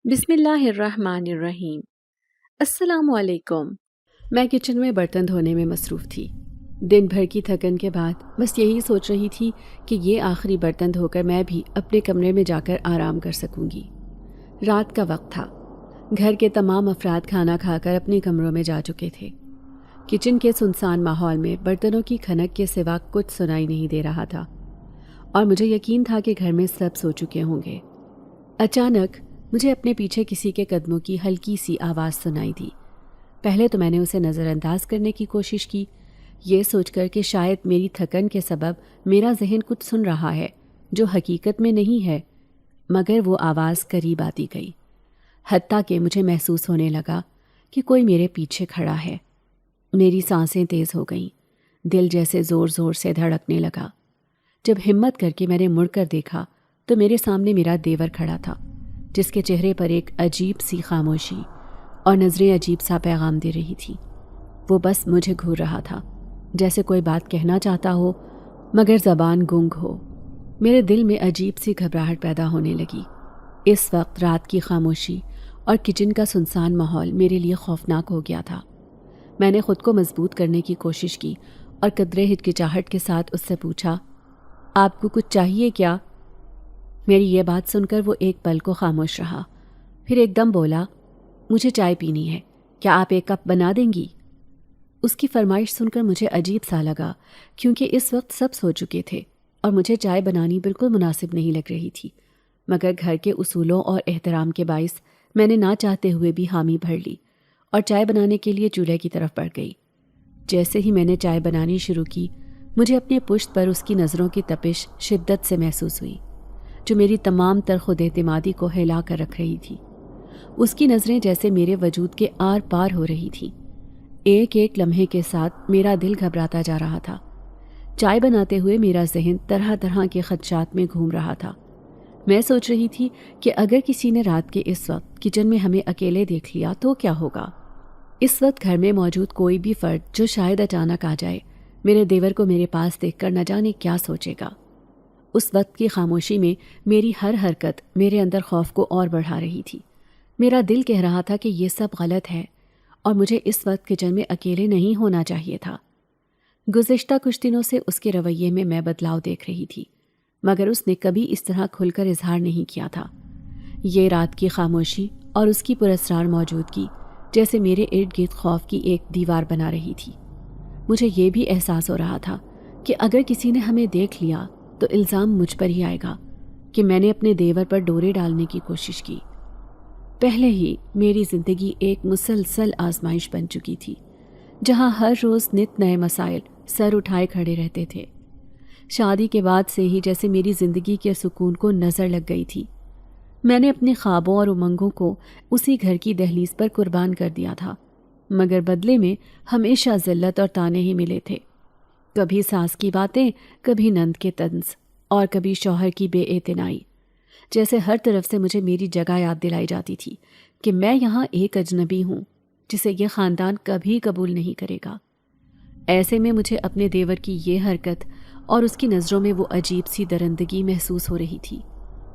بسم اللہ الرحمن الرحیم۔ السلام علیکم۔ میں کچن میں برتن دھونے میں مصروف تھی۔ دن بھر کی تھکن کے بعد بس یہی سوچ رہی تھی کہ یہ آخری برتن دھو کر میں بھی اپنے کمرے میں جا کر آرام کر سکوں گی۔ رات کا وقت تھا۔ گھر کے تمام افراد کھانا کھا کر اپنے کمروں میں جا چکے تھے۔ کچن کے سنسان ماحول میں برتنوں کی کھنک کے سوا کچھ سنائی نہیں دے رہا تھا، اور مجھے یقین تھا کہ گھر میں سب سو چکے ہوں گے۔ اچانک مجھے اپنے پیچھے کسی کے قدموں کی ہلکی سی آواز سنائی دی۔ پہلے تو میں نے اسے نظر انداز کرنے کی کوشش کی، یہ سوچ کر کہ شاید میری تھکن کے سبب میرا ذہن کچھ سن رہا ہے جو حقیقت میں نہیں ہے، مگر وہ آواز قریب آتی گئی، حتیٰ کہ مجھے محسوس ہونے لگا کہ کوئی میرے پیچھے کھڑا ہے۔ میری سانسیں تیز ہو گئیں، دل جیسے زور زور سے دھڑکنے لگا۔ جب ہمت کر کے میں نے مڑ کر دیکھا تو میرے سامنے میرا دیور کھڑا تھا، جس کے چہرے پر ایک عجیب سی خاموشی اور نظریں عجیب سا پیغام دے رہی تھی۔ وہ بس مجھے گھور رہا تھا، جیسے کوئی بات کہنا چاہتا ہو مگر زبان گنگ ہو۔ میرے دل میں عجیب سی گھبراہٹ پیدا ہونے لگی۔ اس وقت رات کی خاموشی اور کچن کا سنسان ماحول میرے لیے خوفناک ہو گیا تھا۔ میں نے خود کو مضبوط کرنے کی کوشش کی اور قدرے ہچکچاہٹ کے ساتھ اس سے پوچھا، آپ کو کچھ چاہیے کیا؟ میری یہ بات سن کر وہ ایک پل کو خاموش رہا، پھر ایک دم بولا، مجھے چائے پینی ہے، کیا آپ ایک کپ بنا دیں گی؟ اس کی فرمائش سن کر مجھے عجیب سا لگا، کیونکہ اس وقت سب سو چکے تھے اور مجھے چائے بنانی بالکل مناسب نہیں لگ رہی تھی، مگر گھر کے اصولوں اور احترام کے باعث میں نے نہ چاہتے ہوئے بھی حامی بھر لی اور چائے بنانے کے لیے چولہے کی طرف بڑھ گئی۔ جیسے ہی میں نے چائے بنانی شروع کی، مجھے اپنے پشت پر اس کی نظروں کی تپش شدت سے محسوس ہوئی، جو میری تمام تر خود اعتمادی کو ہلا کر رکھ رہی تھی۔ اس کی نظریں جیسے میرے وجود کے آر پار ہو رہی تھیں۔ ایک ایک لمحے کے ساتھ میرا دل گھبراتا جا رہا تھا۔ چائے بناتے ہوئے میرا ذہن طرح طرح کے خدشات میں گھوم رہا تھا۔ میں سوچ رہی تھی کہ اگر کسی نے رات کے اس وقت کچن میں ہمیں اکیلے دیکھ لیا تو کیا ہوگا؟ اس وقت گھر میں موجود کوئی بھی فرد جو شاید اچانک آ جائے، میرے دیور کو میرے پاس دیکھ کر نہ جانے کیا سوچے گا۔ اس وقت کی خاموشی میں میری ہر حرکت میرے اندر خوف کو اور بڑھا رہی تھی۔ میرا دل کہہ رہا تھا کہ یہ سب غلط ہے اور مجھے اس وقت کچن میں اکیلے نہیں ہونا چاہیے تھا۔ گزشتہ کچھ دنوں سے اس کے رویے میں بدلاؤ دیکھ رہی تھی، مگر اس نے کبھی اس طرح کھل کر اظہار نہیں کیا تھا۔ یہ رات کی خاموشی اور اس کی پراسرار موجودگی جیسے میرے ارد گرد خوف کی ایک دیوار بنا رہی تھی۔ مجھے یہ بھی احساس ہو رہا تھا کہ اگر کسی نے ہمیں دیکھ لیا تو الزام مجھ پر ہی آئے گا کہ میں نے اپنے دیور پر ڈورے ڈالنے کی کوشش کی۔ پہلے ہی میری زندگی ایک مسلسل آزمائش بن چکی تھی، جہاں ہر روز نت نئے مسائل سر اٹھائے کھڑے رہتے تھے۔ شادی کے بعد سے ہی جیسے میری زندگی کے سکون کو نظر لگ گئی تھی۔ میں نے اپنے خوابوں اور امنگوں کو اسی گھر کی دہلیز پر قربان کر دیا تھا، مگر بدلے میں ہمیشہ ذلت اور طعنے ہی ملے تھے۔ کبھی ساس کی باتیں، کبھی نند کے طنز اور کبھی شوہر کی بے اعتنائی، جیسے ہر طرف سے مجھے میری جگہ یاد دلائی جاتی تھی کہ میں یہاں ایک اجنبی ہوں جسے یہ خاندان کبھی قبول نہیں کرے گا۔ ایسے میں مجھے اپنے دیور کی یہ حرکت اور اس کی نظروں میں وہ عجیب سی درندگی محسوس ہو رہی تھی،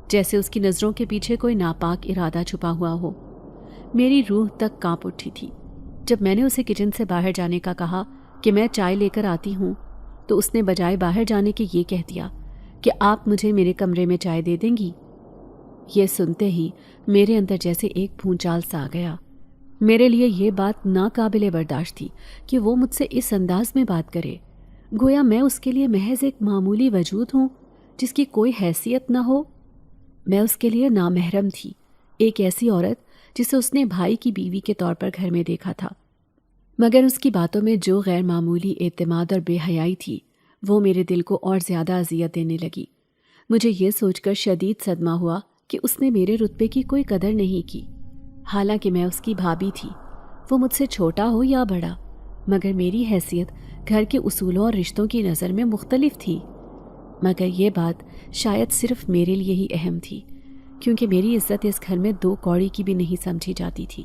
جیسے اس کی نظروں کے پیچھے کوئی ناپاک ارادہ چھپا ہوا ہو۔ میری روح تک کانپ اٹھی تھی۔ جب میں نے اسے کچن سے باہر جانے کا کہا کہ میں چائے لے کر آتی ہوں، تو اس نے بجائے باہر جانے کے یہ کہہ دیا کہ آپ مجھے میرے کمرے میں چائے دے دیں گی۔ یہ سنتے ہی میرے اندر جیسے ایک بھونچال سا آ گیا۔ میرے لیے یہ بات ناقابل برداشت تھی کہ وہ مجھ سے اس انداز میں بات کرے، گویا میں اس کے لیے محض ایک معمولی وجود ہوں جس کی کوئی حیثیت نہ ہو۔ میں اس کے لیے نامحرم تھی، ایک ایسی عورت جسے اس نے بھائی کی بیوی کے طور پر گھر میں دیکھا تھا، مگر اس کی باتوں میں جو غیر معمولی اعتماد اور بے حیائی تھی وہ میرے دل کو اور زیادہ اذیت دینے لگی۔ مجھے یہ سوچ کر شدید صدمہ ہوا کہ اس نے میرے رتبے کی کوئی قدر نہیں کی، حالانکہ میں اس کی بھابی تھی، وہ مجھ سے چھوٹا ہو یا بڑا، مگر میری حیثیت گھر کے اصولوں اور رشتوں کی نظر میں مختلف تھی۔ مگر یہ بات شاید صرف میرے لیے ہی اہم تھی، کیونکہ میری عزت اس گھر میں دو کوڑی کی بھی نہیں سمجھی جاتی تھی۔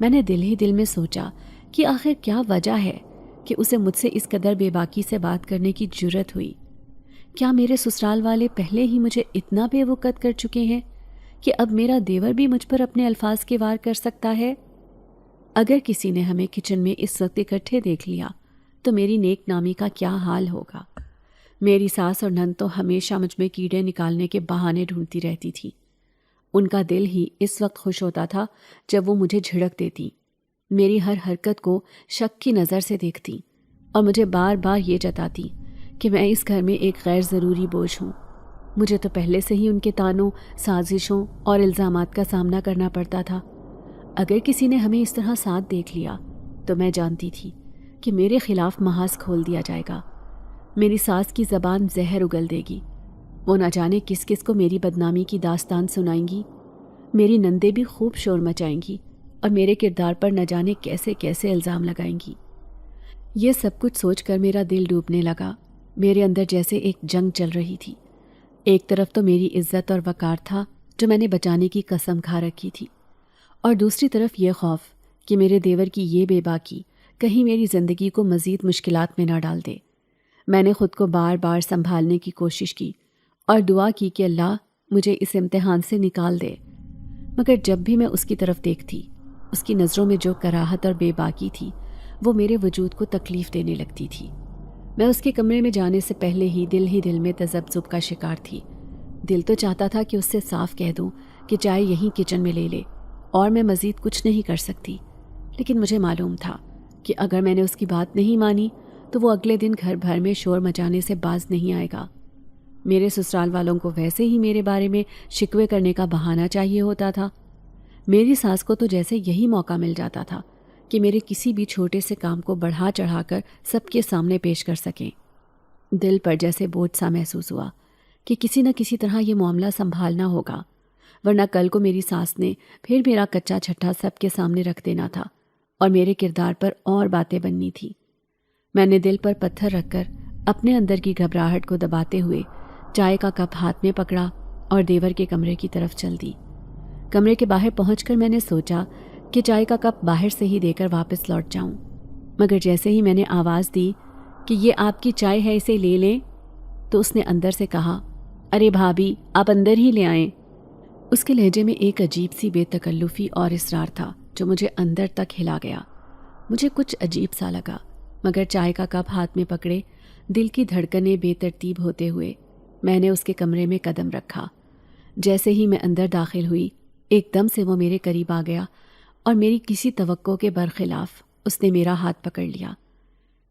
میں نے دل ہی دل میں سوچا کہ آخر کیا وجہ ہے کہ اسے مجھ سے اس قدر بے باکی سے بات کرنے کی جرت ہوئی؟ کیا میرے سسرال والے پہلے ہی مجھے اتنا بے وقت کر چکے ہیں کہ اب میرا دیور بھی مجھ پر اپنے الفاظ کے وار کر سکتا ہے؟ اگر کسی نے ہمیں کچن میں اس وقت اکٹھے دیکھ لیا تو میری نیک نامی کا کیا حال ہوگا؟ میری ساس اور نند تو ہمیشہ مجھ میں کیڑے نکالنے کے بہانے ڈھونڈتی رہتی تھی۔ ان کا دل ہی اس وقت خوش ہوتا تھا جب وہ مجھے جھڑک دیتی، میری ہر حرکت کو شک کی نظر سے دیکھتی اور مجھے بار بار یہ جتاتی کہ میں اس گھر میں ایک غیر ضروری بوجھ ہوں۔ مجھے تو پہلے سے ہی ان کے طعنوں، سازشوں اور الزامات کا سامنا کرنا پڑتا تھا۔ اگر کسی نے ہمیں اس طرح ساتھ دیکھ لیا تو میں جانتی تھی کہ میرے خلاف محاذ کھول دیا جائے گا۔ میری ساس کی زبان زہر اگل دے گی، وہ نہ جانے کس کس کو میری بدنامی کی داستان سنائیں گی۔ میری نندیں بھی خوب شور مچائیں گی اور میرے کردار پر نہ جانے کیسے کیسے الزام لگائیں گی۔ یہ سب کچھ سوچ کر میرا دل ڈوبنے لگا۔ میرے اندر جیسے ایک جنگ چل رہی تھی۔ ایک طرف تو میری عزت اور وقار تھا جو میں نے بچانے کی قسم کھا رکھی تھی، اور دوسری طرف یہ خوف کہ میرے دیور کی یہ بے باکی کہیں میری زندگی کو مزید مشکلات میں نہ ڈال دے۔ میں نے خود کو بار بار سنبھالنے کی کوشش کی اور دعا کی کہ اللہ مجھے اس امتحان سے نکال دے، مگر جب بھی میں اس کی طرف دیکھتی، اس کی نظروں میں جو کراہت اور بے باکی تھی وہ میرے وجود کو تکلیف دینے لگتی تھی۔ میں اس کے کمرے میں جانے سے پہلے ہی دل میں تذبذب کا شکار تھی۔ دل تو چاہتا تھا کہ اس سے صاف کہہ دوں کہ چائے یہیں کچن میں لے لے اور میں مزید کچھ نہیں کر سکتی، لیکن مجھے معلوم تھا کہ اگر میں نے اس کی بات نہیں مانی تو وہ اگلے دن گھر بھر میں شور مچانے سے باز نہیں آئے گا۔ میرے سسرال والوں کو ویسے ہی میرے بارے میں شکوے کرنے کا بہانہ چاہیے ہوتا تھا۔ میری ساس کو تو جیسے یہی موقع مل جاتا تھا کہ میرے کسی بھی چھوٹے سے کام کو بڑھا چڑھا کر سب کے سامنے پیش کر سکیں۔ دل پر جیسے بوجھ سا محسوس ہوا کہ کسی نہ کسی طرح یہ معاملہ سنبھالنا ہوگا، ورنہ کل کو میری ساس نے پھر میرا کچا چھٹا سب کے سامنے رکھ دینا تھا اور میرے کردار پر اور باتیں بننی تھی۔ میں نے دل پر پتھر رکھ کر اپنے اندر کی گھبراہٹ کو دباتے ہوئے چائے کا کپ ہاتھ میں پکڑا اور دیور کے کمرے کی طرف چل دی۔ کمرے کے باہر پہنچ کر میں نے سوچا کہ چائے کا کپ باہر سے ہی دے کر واپس لوٹ جاؤں، مگر جیسے ہی میں نے آواز دی کہ یہ آپ کی چائے ہے، اسے لے لیں، تو اس نے اندر سے کہا، ارے بھابھی آپ اندر ہی لے آئیں۔ اس کے لہجے میں ایک عجیب سی بے تکلفی اور اصرار تھا جو مجھے اندر تک ہلا گیا۔ مجھے کچھ عجیب سا لگا، مگر چائے کا کپ ہاتھ میں پکڑے دل کی دھڑکنیں بے ترتیب ہوتے ہوئے میں نے اس کے کمرے میں قدم رکھا۔ جیسے ہی میں اندر داخل ہوئی، ایک دم سے وہ میرے قریب آ گیا اور میری کسی توقع کے برخلاف اس نے میرا ہاتھ پکڑ لیا۔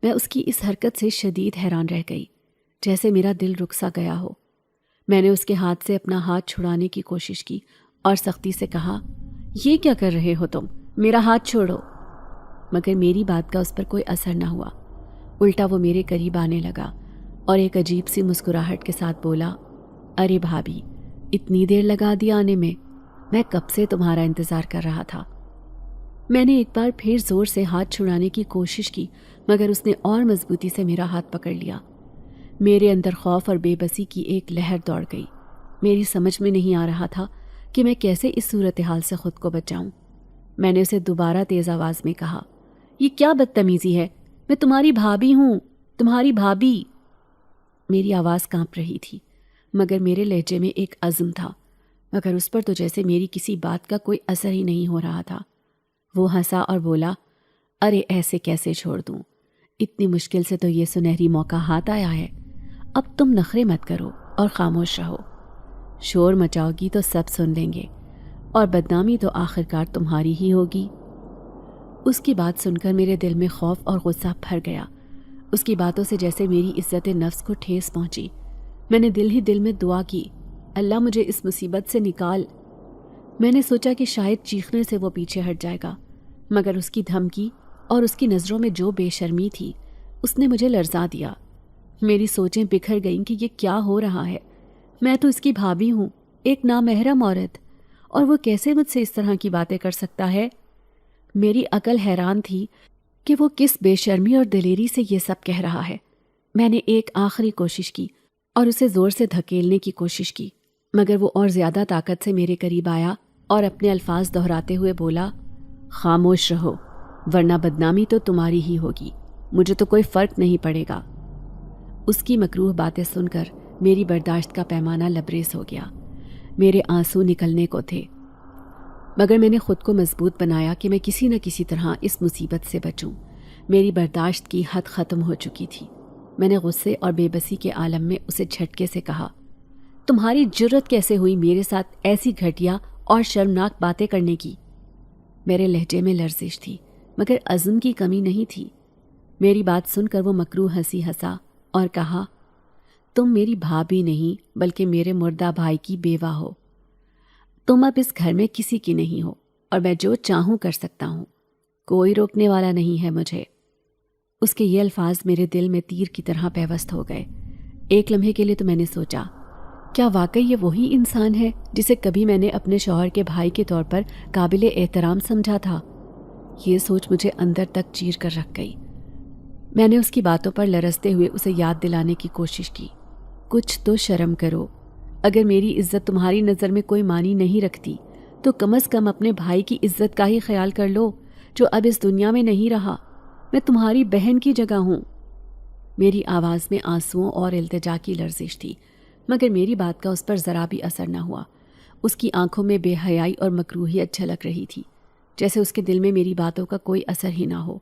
میں اس کی اس حرکت سے شدید حیران رہ گئی، جیسے میرا دل رک سا گیا ہو۔ میں نے اس کے ہاتھ سے اپنا ہاتھ چھڑانے کی کوشش کی اور سختی سے کہا، یہ کیا کر رہے ہو تم؟ میرا ہاتھ چھوڑو۔ مگر میری بات کا اس پر کوئی اثر نہ ہوا، الٹا وہ میرے قریب آنے لگا اور ایک عجیب سی مسکراہٹ کے ساتھ بولا، ارے بھابھی اتنی دیر لگا دی آنے میں کب سے تمہارا انتظار کر رہا تھا۔ میں نے ایک بار پھر زور سے ہاتھ چھڑانے کی کوشش کی، مگر اس نے اور مضبوطی سے میرا ہاتھ پکڑ لیا۔ میرے اندر خوف اور بے بسی کی ایک لہر دوڑ گئی۔ میری سمجھ میں نہیں آ رہا تھا کہ میں کیسے اس صورتحال سے خود کو بچاؤں۔ میں نے اسے دوبارہ تیز آواز میں کہا، یہ کیا بدتمیزی ہے؟ میں تمہاری بھابھی ہوں، تمہاری بھابھی۔ میری آواز کانپ رہی تھی، مگر میرے لہجے میں ایک عزم تھا، مگر اس پر تو جیسے میری کسی بات کا کوئی اثر ہی نہیں ہو رہا تھا۔ وہ ہنسا اور بولا، ارے ایسے کیسے چھوڑ دوں؟ اتنی مشکل سے تو یہ سنہری موقع ہاتھ آیا ہے، اب تم نخرے مت کرو اور خاموش رہو۔ شور مچاؤ گی تو سب سن لیں گے اور بدنامی تو آخرکار تمہاری ہی ہوگی۔ اس کی بات سن کر میرے دل میں خوف اور غصہ بھر گیا۔ اس کی باتوں سے جیسے میری عزت نفس کو ٹھیس پہنچی۔ میں نے دل میں دعا کی، اللہ مجھے اس مصیبت سے نکال۔ میں نے سوچا کہ شاید چیخنے سے وہ پیچھے ہٹ جائے گا، مگر اس کی دھمکی اور اس کی نظروں میں جو بے شرمی تھی اس نے مجھے لرزا دیا۔ میری سوچیں بکھر گئیں کہ یہ کیا ہو رہا ہے۔ میں تو اس کی بھابھی ہوں، ایک نامحرم عورت، اور وہ کیسے مجھ سے اس طرح کی باتیں کر سکتا ہے؟ میری عقل حیران تھی کہ وہ کس بے شرمی اور دلیری سے یہ سب کہہ رہا ہے۔ میں نے ایک آخری کوشش کی اور اسے زور سے دھکیلنے کی کوشش کی، مگر وہ اور زیادہ طاقت سے میرے قریب آیا اور اپنے الفاظ دہراتے ہوئے بولا، خاموش رہو ورنہ بدنامی تو تمہاری ہی ہوگی، مجھے تو کوئی فرق نہیں پڑے گا۔ اس کی مکروہ باتیں سن کر میری برداشت کا پیمانہ لبریز ہو گیا۔ میرے آنسو نکلنے کو تھے، مگر میں نے خود کو مضبوط بنایا کہ میں کسی نہ کسی طرح اس مصیبت سے بچوں۔ میری برداشت کی حد ختم ہو چکی تھی۔ میں نے غصے اور بے بسی کے عالم میں اسے جھٹکے سے کہا، تمہاری جرت کیسے ہوئی میرے ساتھ ایسی گھٹیا اور شرمناک باتیں کرنے کی؟ میرے لہجے میں لرزش تھی، مگر عزم کی کمی نہیں تھی۔ میری بات سن کر وہ مکروہ ہنسی ہنسا اور کہا، تم میری بھابھی نہیں بلکہ میرے مردہ بھائی کی بیوہ ہو۔ تم اب اس گھر میں کسی کی نہیں ہو اور میں جو چاہوں کر سکتا ہوں، کوئی روکنے والا نہیں ہے مجھے۔ اس کے یہ الفاظ میرے دل میں تیر کی طرح پیوست ہو گئے۔ ایک لمحے کے لیے تو میں نے سوچا، کیا واقعی یہ وہی انسان ہے جسے کبھی میں نے اپنے شوہر کے بھائی کے طور پر قابل احترام سمجھا تھا؟ یہ سوچ مجھے اندر تک چیر کر رکھ گئی۔ میں نے اس کی باتوں پر لرزتے ہوئے اسے یاد دلانے کی کوشش کی، کچھ تو شرم کرو۔ اگر میری عزت تمہاری نظر میں کوئی معنی نہیں رکھتی تو کم از کم اپنے بھائی کی عزت کا ہی خیال کر لو جو اب اس دنیا میں نہیں رہا۔ میں تمہاری بہن کی جگہ ہوں۔ میری آواز میں آنسوؤں اور التجا کی لرزش تھی، مگر میری بات کا اس پر ذرا بھی اثر نہ ہوا۔ اس کی آنکھوں میں بے حیائی اور مکروہیت جھلک رہی تھی، جیسے اس کے دل میں میری باتوں کا کوئی اثر ہی نہ ہو۔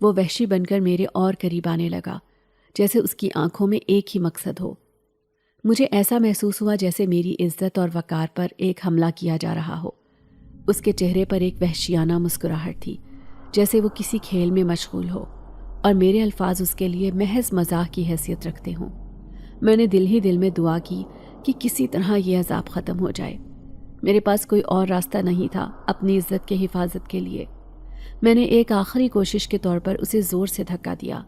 وہ وحشی بن کر میرے اور قریب آنے لگا، جیسے اس کی آنکھوں میں ایک ہی مقصد ہو۔ مجھے ایسا محسوس ہوا جیسے میری عزت اور وقار پر ایک حملہ کیا جا رہا ہو۔ اس کے چہرے پر ایک وحشیانہ مسکراہٹ تھی، جیسے وہ کسی کھیل میں مشغول ہو اور میرے الفاظ اس کے لیے محض مزاح کی حیثیت رکھتے ہوں۔ میں نے دل ہی دل میں دعا کی کہ کسی طرح یہ عذاب ختم ہو جائے۔ میرے پاس کوئی اور راستہ نہیں تھا اپنی عزت کے حفاظت کے لیے۔ میں نے ایک آخری کوشش کے طور پر اسے زور سے دھکا دیا۔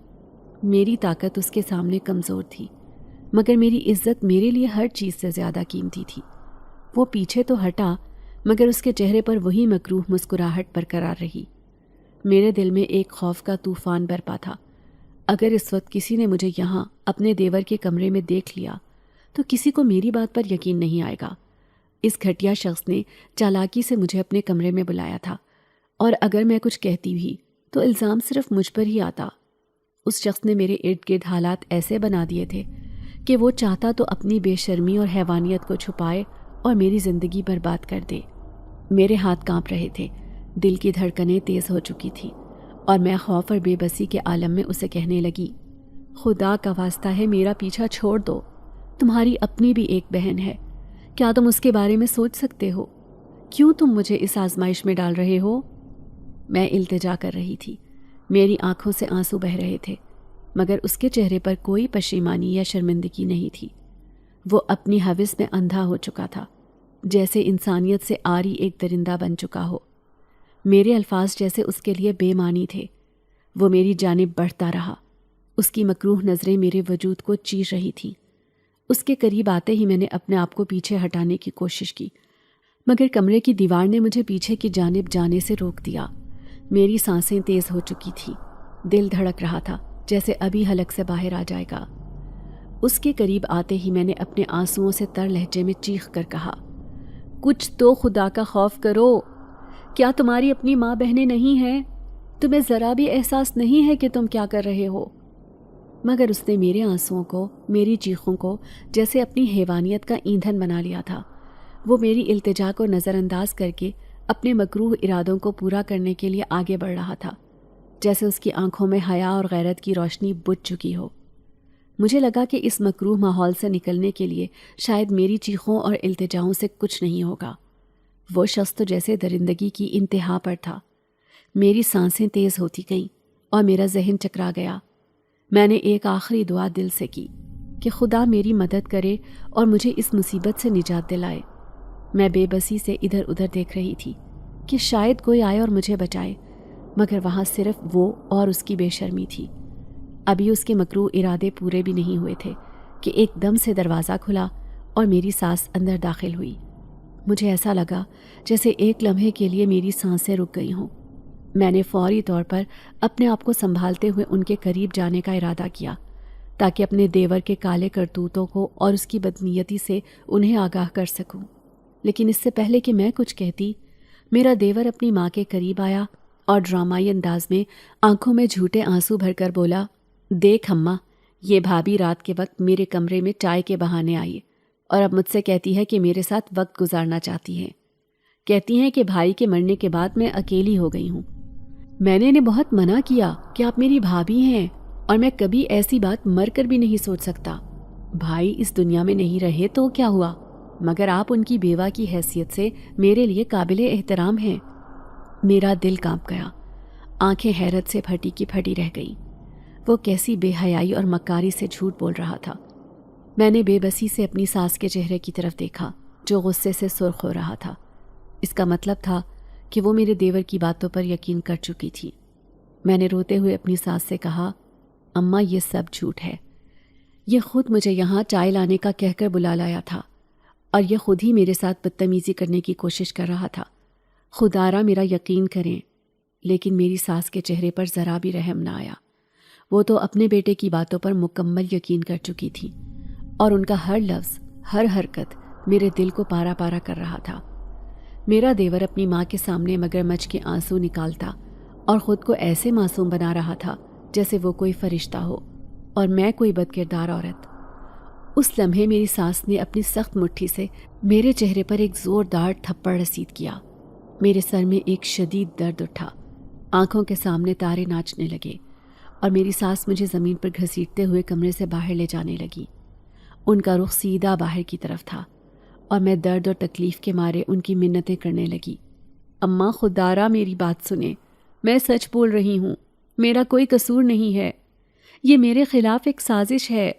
میری طاقت اس کے سامنے کمزور تھی، مگر میری عزت میرے لیے ہر چیز سے زیادہ قیمتی تھی۔ وہ پیچھے تو ہٹا، مگر اس کے چہرے پر وہی مکروہ مسکراہٹ برقرار رہی۔ میرے دل میں ایک خوف کا طوفان برپا تھا۔ اگر اس وقت کسی نے مجھے یہاں اپنے دیور کے کمرے میں دیکھ لیا تو کسی کو میری بات پر یقین نہیں آئے گا۔ اس گھٹیا شخص نے چالاکی سے مجھے اپنے کمرے میں بلایا تھا، اور اگر میں کچھ کہتی بھی تو الزام صرف مجھ پر ہی آتا۔ اس شخص نے میرے ارد گرد حالات ایسے بنا دیے تھے کہ وہ چاہتا تو اپنی بے شرمی اور حیوانیت کو چھپائے اور میری زندگی برباد کر دے۔ میرے ہاتھ کانپ رہے تھے، دل کی دھڑکنیں تیز ہو چکی تھی، اور میں خوف اور بے بسی کے عالم میں اسے کہنے لگی، خدا کا واسطہ ہے میرا پیچھا چھوڑ دو۔ تمہاری اپنی بھی ایک بہن ہے، کیا تم اس کے بارے میں سوچ سکتے ہو؟ کیوں تم مجھے اس آزمائش میں ڈال رہے ہو؟ میں التجا کر رہی تھی، میری آنکھوں سے آنسو بہہ رہے تھے، مگر اس کے چہرے پر کوئی پشیمانی یا شرمندگی نہیں تھی۔ وہ اپنی ہوس میں اندھا ہو چکا تھا، جیسے انسانیت سے عاری ایک درندہ بن چکا ہو۔ میرے الفاظ جیسے اس کے لیے بے معنی تھے۔ وہ میری جانب بڑھتا رہا، اس کی مکروہ نظریں میرے وجود کو چیر رہی تھیں۔ اس کے قریب آتے ہی میں نے اپنے آپ کو پیچھے ہٹانے کی کوشش کی، مگر کمرے کی دیوار نے مجھے پیچھے کی جانب جانے سے روک دیا۔ میری سانسیں تیز ہو چکی تھیں، دل دھڑک رہا تھا جیسے ابھی حلق سے باہر آ جائے گا۔ اس کے قریب آتے ہی میں نے اپنے آنسوؤں سے تر لہجے میں چیخ کر کہا، کچھ تو خدا کا خوف کرو! کیا تمہاری اپنی ماں بہنیں نہیں ہیں؟ تمہیں ذرا بھی احساس نہیں ہے کہ تم کیا کر رہے ہو؟ مگر اس نے میرے آنسوؤں کو، میری چیخوں کو جیسے اپنی حیوانیت کا ایندھن بنا لیا تھا۔ وہ میری التجا کو نظر انداز کر کے اپنے مکروہ ارادوں کو پورا کرنے کے لیے آگے بڑھ رہا تھا، جیسے اس کی آنکھوں میں حیا اور غیرت کی روشنی بجھ چکی ہو۔ مجھے لگا کہ اس مکروہ ماحول سے نکلنے کے لیے شاید میری چیخوں اور التجاؤں سے کچھ نہیں ہوگا۔ وہ شخص تو جیسے درندگی کی انتہا پر تھا۔ میری سانسیں تیز ہوتی گئیں اور میرا ذہن چکرا گیا۔ میں نے ایک آخری دعا دل سے کی کہ خدا میری مدد کرے اور مجھے اس مصیبت سے نجات دلائے۔ میں بے بسی سے ادھر ادھر دیکھ رہی تھی کہ شاید کوئی آئے اور مجھے بچائے، مگر وہاں صرف وہ اور اس کی بے شرمی تھی۔ ابھی اس کے مکروہ ارادے پورے بھی نہیں ہوئے تھے کہ ایک دم سے دروازہ کھلا اور میری سانس اندر داخل ہوئی۔ مجھے ایسا لگا جیسے ایک لمحے کے لیے میری سانسیں رک گئی ہوں۔ میں نے فوری طور پر اپنے آپ کو سنبھالتے ہوئے ان کے قریب جانے کا ارادہ کیا تاکہ اپنے دیور کے کالے کرتوتوں کو اور اس کی بدنیتی سے انہیں آگاہ کر سکوں۔ لیکن اس سے پہلے کہ میں کچھ کہتی، میرا دیور اپنی ماں کے قریب آیا اور ڈرامائی انداز میں آنکھوں میں جھوٹے آنسو بھر کر بولا، دیکھ اماں، یہ بھابھی رات کے وقت میرے کمرے میں چائے کے بہانے آئی، اور اب مجھ سے کہتی ہے کہ میرے ساتھ وقت گزارنا چاہتی ہے۔ کہتی ہیں کہ بھائی کے مرنے کے بعد میں اکیلی ہو گئی ہوں۔ میں نے انہیں بہت منع کیا کہ آپ میری بھابھی ہیں اور میں کبھی ایسی بات مر کر بھی نہیں سوچ سکتا۔ بھائی اس دنیا میں نہیں رہے تو کیا ہوا، مگر آپ ان کی بیوہ کی حیثیت سے میرے لیے قابل احترام ہیں۔ میرا دل کانپ گیا، آنکھیں حیرت سے پھٹی کی پھٹی رہ گئیں۔ وہ کیسی بے حیائی اور مکاری سے جھوٹ بول رہا تھا۔ میں نے بے بسی سے اپنی ساس کے چہرے کی طرف دیکھا جو غصے سے سرخ ہو رہا تھا۔ اس کا مطلب تھا کہ وہ میرے دیور کی باتوں پر یقین کر چکی تھی۔ میں نے روتے ہوئے اپنی ساس سے کہا، اماں یہ سب جھوٹ ہے۔ یہ خود مجھے یہاں چائے لانے کا کہہ کر بلا لایا تھا اور یہ خود ہی میرے ساتھ بدتمیزی کرنے کی کوشش کر رہا تھا۔ خدارا میرا یقین کریں۔ لیکن میری ساس کے چہرے پر ذرا بھی رحم نہ آیا۔ وہ تو اپنے بیٹے کی باتوں پر مکمل یقین کر چکی تھی اور ان کا ہر لفظ، ہر حرکت میرے دل کو پارا پارا کر رہا تھا۔ میرا دیور اپنی ماں کے سامنے مگرمچھ کے آنسو نکالتا اور خود کو ایسے معصوم بنا رہا تھا جیسے وہ کوئی فرشتہ ہو اور میں کوئی بدکردار عورت۔ اس لمحے میری ساس نے اپنی سخت مٹھی سے میرے چہرے پر ایک زوردار تھپڑ رسید کیا۔ میرے سر میں ایک شدید درد اٹھا، آنکھوں کے سامنے تارے ناچنے لگے اور میری ساس مجھے زمین پر گھسیٹتے ہوئے کمرے سے باہر لے جانے لگی۔ ان کا رخ سیدھا باہر کی طرف تھا اور میں درد اور تکلیف کے مارے ان کی منتیں کرنے لگی۔ اماں خدارا میری بات سنیں، میں سچ بول رہی ہوں، میرا کوئی قصور نہیں ہے، یہ میرے خلاف ایک سازش ہے۔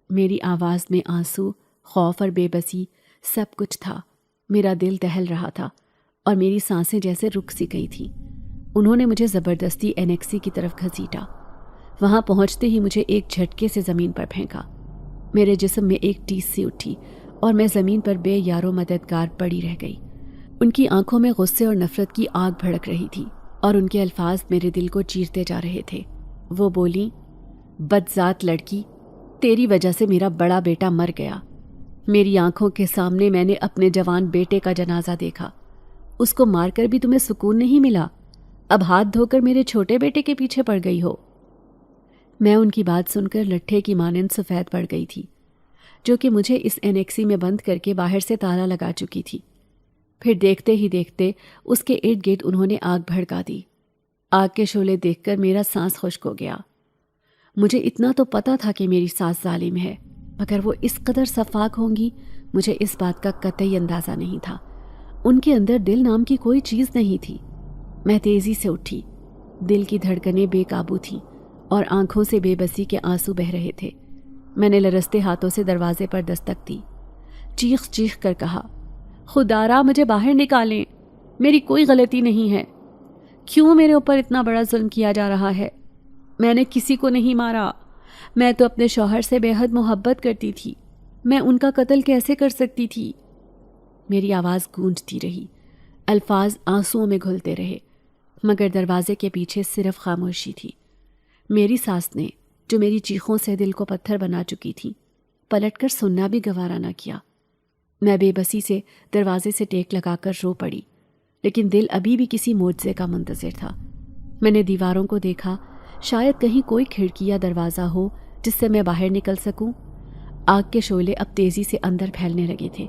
میری آواز میں آنسو، خوف اور بے بسی سب کچھ تھا۔ میرا دل دہل رہا تھا اور میری سانسیں جیسے رک سی گئی تھیں۔ انہوں نے مجھے زبردستی اینیکسی کی طرف گھسیٹا۔ وہاں پہنچتے ہی مجھے ایک جھٹکے سے زمین پر پھینکا۔ میرے جسم میں ایک ٹیس سی اٹھی اور میں زمین پر بے یارو مددگار پڑی رہ گئی۔ ان کی آنکھوں میں غصے اور نفرت کی آگ بھڑک رہی تھی اور ان کے الفاظ میرے دل کو چیرتے جا رہے تھے۔ وہ بولیں، بدذات لڑکی، تیری وجہ سے میرا بڑا بیٹا مر گیا۔ میری آنکھوں کے سامنے میں نے اپنے جوان بیٹے کا جنازہ دیکھا۔ اس کو مار کر بھی تمہیں سکون نہیں ملا، اب ہاتھ دھو کر میرے چھوٹے بیٹے کے پیچھے پڑ گئی ہو۔ میں ان کی بات سن کر لٹھے کی مانند سفید پڑ گئی تھی، جو کہ مجھے اس اینیکسی میں بند کر کے باہر سے تالا لگا چکی تھی۔ پھر دیکھتے ہی دیکھتے اس کے ارد گرد انہوں نے آگ بھڑکا دی۔ آگ کے شعلے دیکھ کر میرا سانس خشک ہو گیا۔ مجھے اتنا تو پتا تھا کہ میری ساس ظالم ہے، مگر وہ اس قدر شفاق ہوں گی مجھے اس بات کا قطعی اندازہ نہیں تھا۔ ان کے اندر دل نام کی کوئی چیز نہیں تھی۔ میں تیزی سے اٹھی، دل کی دھڑکنیں بے قابو تھیں اور آنکھوں سے بے بسی کے آنسو بہہ رہے تھے۔ میں نے لرزتے ہاتھوں سے دروازے پر دستک دی، چیخ چیخ کر کہا، خدارا مجھے باہر نکالیں، میری کوئی غلطی نہیں ہے۔ کیوں میرے اوپر اتنا بڑا ظلم کیا جا رہا ہے؟ میں نے کسی کو نہیں مارا، میں تو اپنے شوہر سے بے حد محبت کرتی تھی، میں ان کا قتل کیسے کر سکتی تھی؟ میری آواز گونجتی رہی، الفاظ آنسوؤں میں گھلتے رہے، مگر دروازے کے پیچھے صرف خاموشی تھی۔ میری ساس نے، جو میری چیخوں سے دل کو پتھر بنا چکی تھی، پلٹ کر سننا بھی گوارا نہ کیا۔ میں بے بسی سے دروازے سے ٹیک لگا کر رو پڑی، لیکن دل ابھی بھی کسی معجزے کا منتظر تھا۔ میں نے دیواروں کو دیکھا، شاید کہیں کوئی کھڑکی یا دروازہ ہو جس سے میں باہر نکل سکوں۔ آگ کے شعلے اب تیزی سے اندر پھیلنے لگے تھے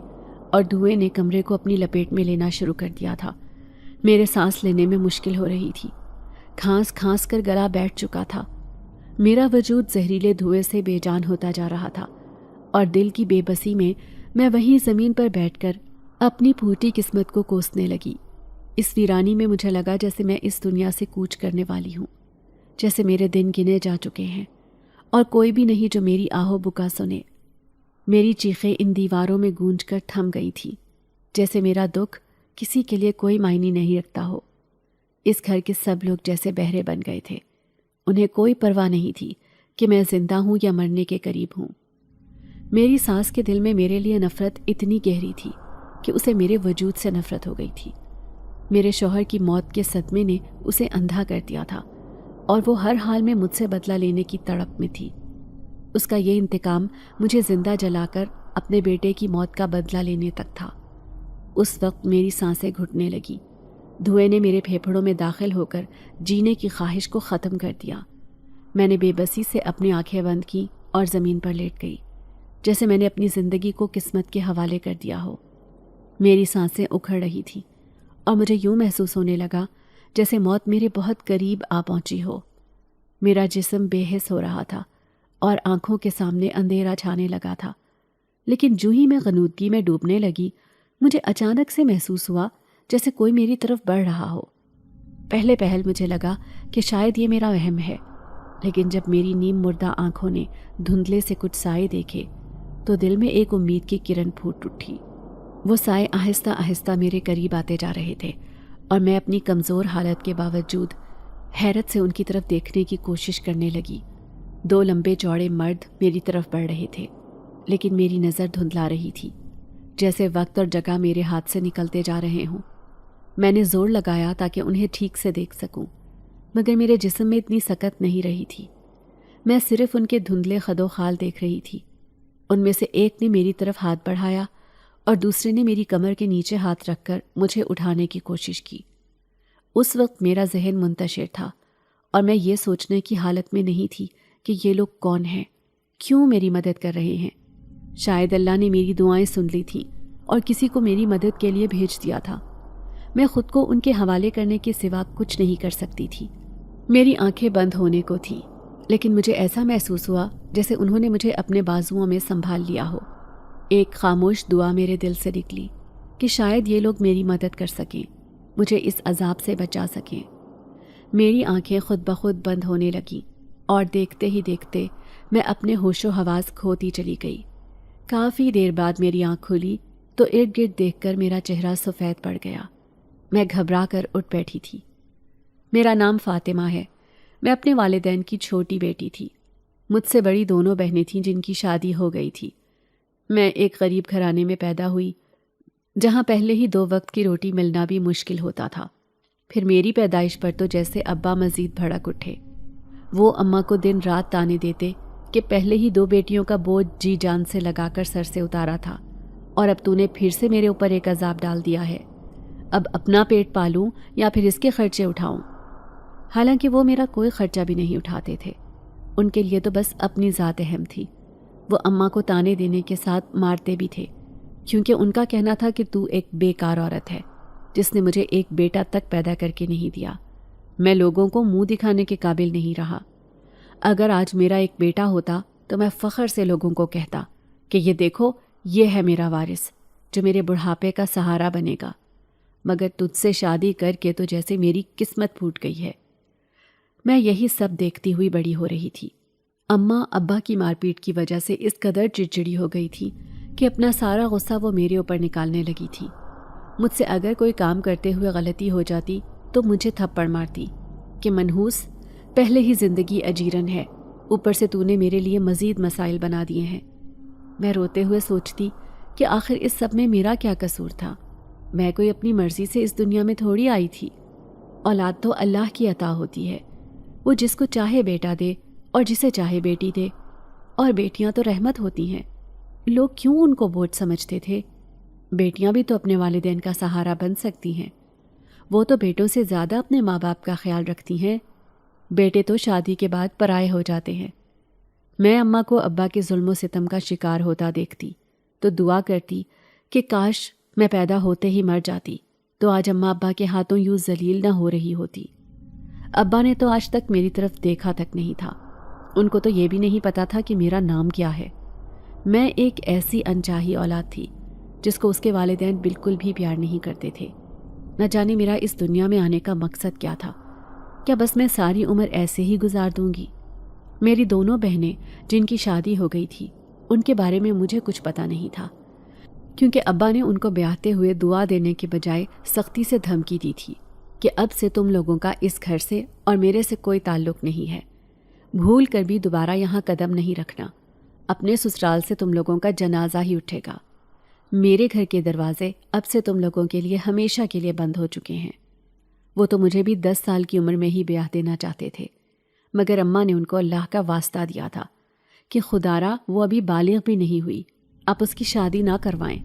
اور دھوئیں نے کمرے کو اپنی لپیٹ میں لینا شروع کر دیا تھا۔ میرے سانس لینے میں مشکل ہو رہی تھی، کھانس کھانس کر گلا بیٹھ چکا تھا۔ میرا وجود زہریلے دھوئیں سے بے جان ہوتا جا رہا تھا اور دل کی بے بسی میں میں وہیں زمین پر بیٹھ کر اپنی پھوٹی قسمت کو کوسنے لگی۔ اس ویرانی میں مجھے لگا جیسے میں اس دنیا سے کوچ کرنے والی ہوں، جیسے میرے دن گنے جا چکے ہیں اور کوئی بھی نہیں جو میری آہو بکا سنے۔ میری چیخیں ان دیواروں میں گونج کر تھم گئی تھی، جیسے میرا دکھ کسی کے لیے کوئی معنی نہیں رکھتا ہو۔ اس گھر کے سب لوگ جیسے بہرے بن گئے تھے، انہیں کوئی پرواہ نہیں تھی کہ میں زندہ ہوں یا مرنے کے قریب ہوں۔ میری ساس کے دل میں میرے لیے نفرت اتنی گہری تھی کہ اسے میرے وجود سے نفرت ہو گئی تھی۔ میرے شوہر کی موت کے صدمے نے اسے اندھا کر دیا تھا اور وہ ہر حال میں مجھ سے بدلہ لینے کی تڑپ میں تھی۔ اس کا یہ انتقام مجھے زندہ جلا کر اپنے بیٹے کی موت کا بدلہ لینے تک تھا۔ اس وقت میری سانسیں گھٹنے لگی، دھوئیں نے میرے پھیپھڑوں میں داخل ہو کر جینے کی خواہش کو ختم کر دیا۔ میں نے بے بسی سے اپنی آنکھیں بند کی اور زمین پر لیٹ گئی۔ جیسے میں نے اپنی زندگی کو قسمت کے حوالے کر دیا ہو۔ میری سانسیں اکھڑ رہی تھیں اور مجھے یوں محسوس ہونے لگا جیسے موت میرے بہت قریب آ پہنچی ہو۔ میرا جسم بے حس ہو رہا تھا اور آنکھوں کے سامنے اندھیرا چھانے لگا تھا، لیکن جو ہی میں غنودگی میں ڈوبنے لگی مجھے اچانک سے محسوس ہوا جیسے کوئی میری طرف بڑھ رہا ہو۔ پہلے پہل مجھے لگا کہ شاید یہ میرا وہم ہے، لیکن جب میری نیم مردہ آنکھوں نے دھندلے سے کچھ سائے دیکھے تو دل میں ایک امید کی کرن پھوٹ اٹھی۔ وہ سائے آہستہ آہستہ میرے قریب آتے جا رہے تھے اور میں اپنی کمزور حالت کے باوجود حیرت سے ان کی طرف دیکھنے کی کوشش کرنے لگی۔ 2 لمبے چوڑے مرد میری طرف بڑھ رہے تھے، لیکن میری نظر دھندلا رہی تھی، جیسے وقت اور جگہ میرے ہاتھ سے نکلتے جا رہے ہوں۔ میں نے زور لگایا تاکہ انہیں ٹھیک سے دیکھ سکوں، مگر میرے جسم میں اتنی سکت نہیں رہی تھی۔ میں صرف ان کے دھندلے خد و خال دیکھ رہی تھی۔ ان میں سے ایک نے میری طرف ہاتھ بڑھایا اور دوسرے نے میری کمر کے نیچے ہاتھ رکھ کر مجھے اٹھانے کی کوشش کی۔ اس وقت میرا ذہن منتشر تھا اور میں یہ سوچنے کی حالت میں نہیں تھی کہ یہ لوگ کون ہیں، کیوں میری مدد کر رہے ہیں۔ شاید اللہ نے میری دعائیں سن لی تھیں اور کسی کو میری مدد کے لیے بھیج دیا تھا۔ میں خود کو ان کے حوالے کرنے کے سوا کچھ نہیں کر سکتی تھی۔ میری آنکھیں بند ہونے کو تھیں، لیکن مجھے ایسا محسوس ہوا جیسے انہوں نے مجھے اپنے بازوؤں میں سنبھال لیا ہو۔ ایک خاموش دعا میرے دل سے نکلی کہ شاید یہ لوگ میری مدد کر سکیں، مجھے اس عذاب سے بچا سکیں۔ میری آنکھیں خود بخود بند ہونے لگیں اور دیکھتے ہی دیکھتے میں اپنے ہوش و حواس کھوتی چلی گئی۔ کافی دیر بعد میری آنکھ کھلی تو ارد گرد دیکھ کر میرا چہرہ سفید پڑ گیا۔ میں گھبرا کر اٹھ بیٹھی تھی۔ میرا نام فاطمہ ہے۔ میں اپنے والدین کی چھوٹی بیٹی تھی۔ مجھ سے بڑی 2 بہنیں تھیں جن کی شادی ہو گئی تھی۔ میں ایک غریب گھرانے میں پیدا ہوئی جہاں پہلے ہی 2 وقت کی روٹی ملنا بھی مشکل ہوتا تھا۔ پھر میری پیدائش پر تو جیسے ابا مزید بھڑک اٹھے۔ وہ اماں کو دن رات تانے دیتے کہ پہلے ہی 2 بیٹیوں کا بوجھ جی جان سے لگا کر سر سے اتارا تھا اور اب تو نے پھر سے میرے اوپر ایک عذاب ڈال دیا ہے۔ اب اپنا پیٹ پالوں یا پھر اس کے خرچے اٹھاؤں؟ حالانکہ وہ میرا کوئی خرچہ بھی نہیں اٹھاتے تھے، ان کے لیے تو بس اپنی ذات اہم تھی۔ وہ اماں کو تانے دینے کے ساتھ مارتے بھی تھے، کیونکہ ان کا کہنا تھا کہ تو ایک بیکار عورت ہے جس نے مجھے ایک بیٹا تک پیدا کر کے نہیں دیا۔ میں لوگوں کو منہ دکھانے کے قابل نہیں رہا۔ اگر آج میرا ایک بیٹا ہوتا تو میں فخر سے لوگوں کو کہتا کہ یہ دیکھو، یہ ہے میرا وارث جو میرے بڑھاپے کا سہارا بنے گا، مگر تجھ سے شادی کر کے تو جیسے میری قسمت پھوٹ گئی ہے۔ میں یہی سب دیکھتی ہوئی بڑی ہو رہی تھی۔ اماں ابا کی مار پیٹ کی وجہ سے اس قدر چڑچڑی ہو گئی تھی کہ اپنا سارا غصہ وہ میرے اوپر نکالنے لگی تھی۔ مجھ سے اگر کوئی کام کرتے ہوئے غلطی ہو جاتی تو مجھے تھپڑ مارتی کہ منحوس، پہلے ہی زندگی اجیرن ہے، اوپر سے تو نے میرے لیے مزید مسائل بنا دیے ہیں۔ میں روتے ہوئے سوچتی کہ آخر اس سب میں میرا کیا قصور تھا؟ میں کوئی اپنی مرضی سے اس دنیا میں تھوڑی آئی تھی۔ اولاد تو اللہ کی عطا ہوتی ہے، وہ جس کو چاہے بیٹا دے اور جسے چاہے بیٹی دے، اور بیٹیاں تو رحمت ہوتی ہیں۔ لوگ کیوں ان کو بوجھ سمجھتے تھے؟ بیٹیاں بھی تو اپنے والدین کا سہارا بن سکتی ہیں، وہ تو بیٹوں سے زیادہ اپنے ماں باپ کا خیال رکھتی ہیں۔ بیٹے تو شادی کے بعد پرائے ہو جاتے ہیں۔ میں اماں کو ابا کے ظلم و ستم کا شکار ہوتا دیکھتی تو دعا کرتی کہ کاش میں پیدا ہوتے ہی مر جاتی تو آج اماں ابا کے ہاتھوں یوں ذلیل نہ ہو رہی ہوتی۔ ابا نے تو آج تک میری طرف دیکھا تک نہیں تھا، ان کو تو یہ بھی نہیں پتا تھا کہ میرا نام کیا ہے۔ میں ایک ایسی انچاہی اولاد تھی جس کو اس کے والدین بالکل بھی پیار نہیں کرتے تھے۔ نہ جانے میرا اس دنیا میں آنے کا مقصد کیا تھا؟ کیا بس میں ساری عمر ایسے ہی گزار دوں گی؟ میری 2 بہنیں جن کی شادی ہو گئی تھی، ان کے بارے میں مجھے کچھ پتا نہیں تھا، کیونکہ ابا نے ان کو بیاہتے ہوئے دعا دینے کے بجائے سختی سے دھمکی دی تھی کہ اب سے تم لوگوں کا اس گھر سے اور میرے سے کوئی تعلق نہیں ہے، بھول کر بھی دوبارہ یہاں قدم نہیں رکھنا، اپنے سسرال سے تم لوگوں کا جنازہ ہی اٹھے گا، میرے گھر کے دروازے اب سے تم لوگوں کے لیے ہمیشہ کے لیے بند ہو چکے ہیں۔ وہ تو مجھے بھی 10 سال کی عمر میں ہی بیاہ دینا چاہتے تھے، مگر اماں نے ان کو اللہ کا واسطہ دیا تھا کہ خدارا وہ ابھی بالغ بھی نہیں ہوئی، آپ اس کی شادی نہ کروائیں،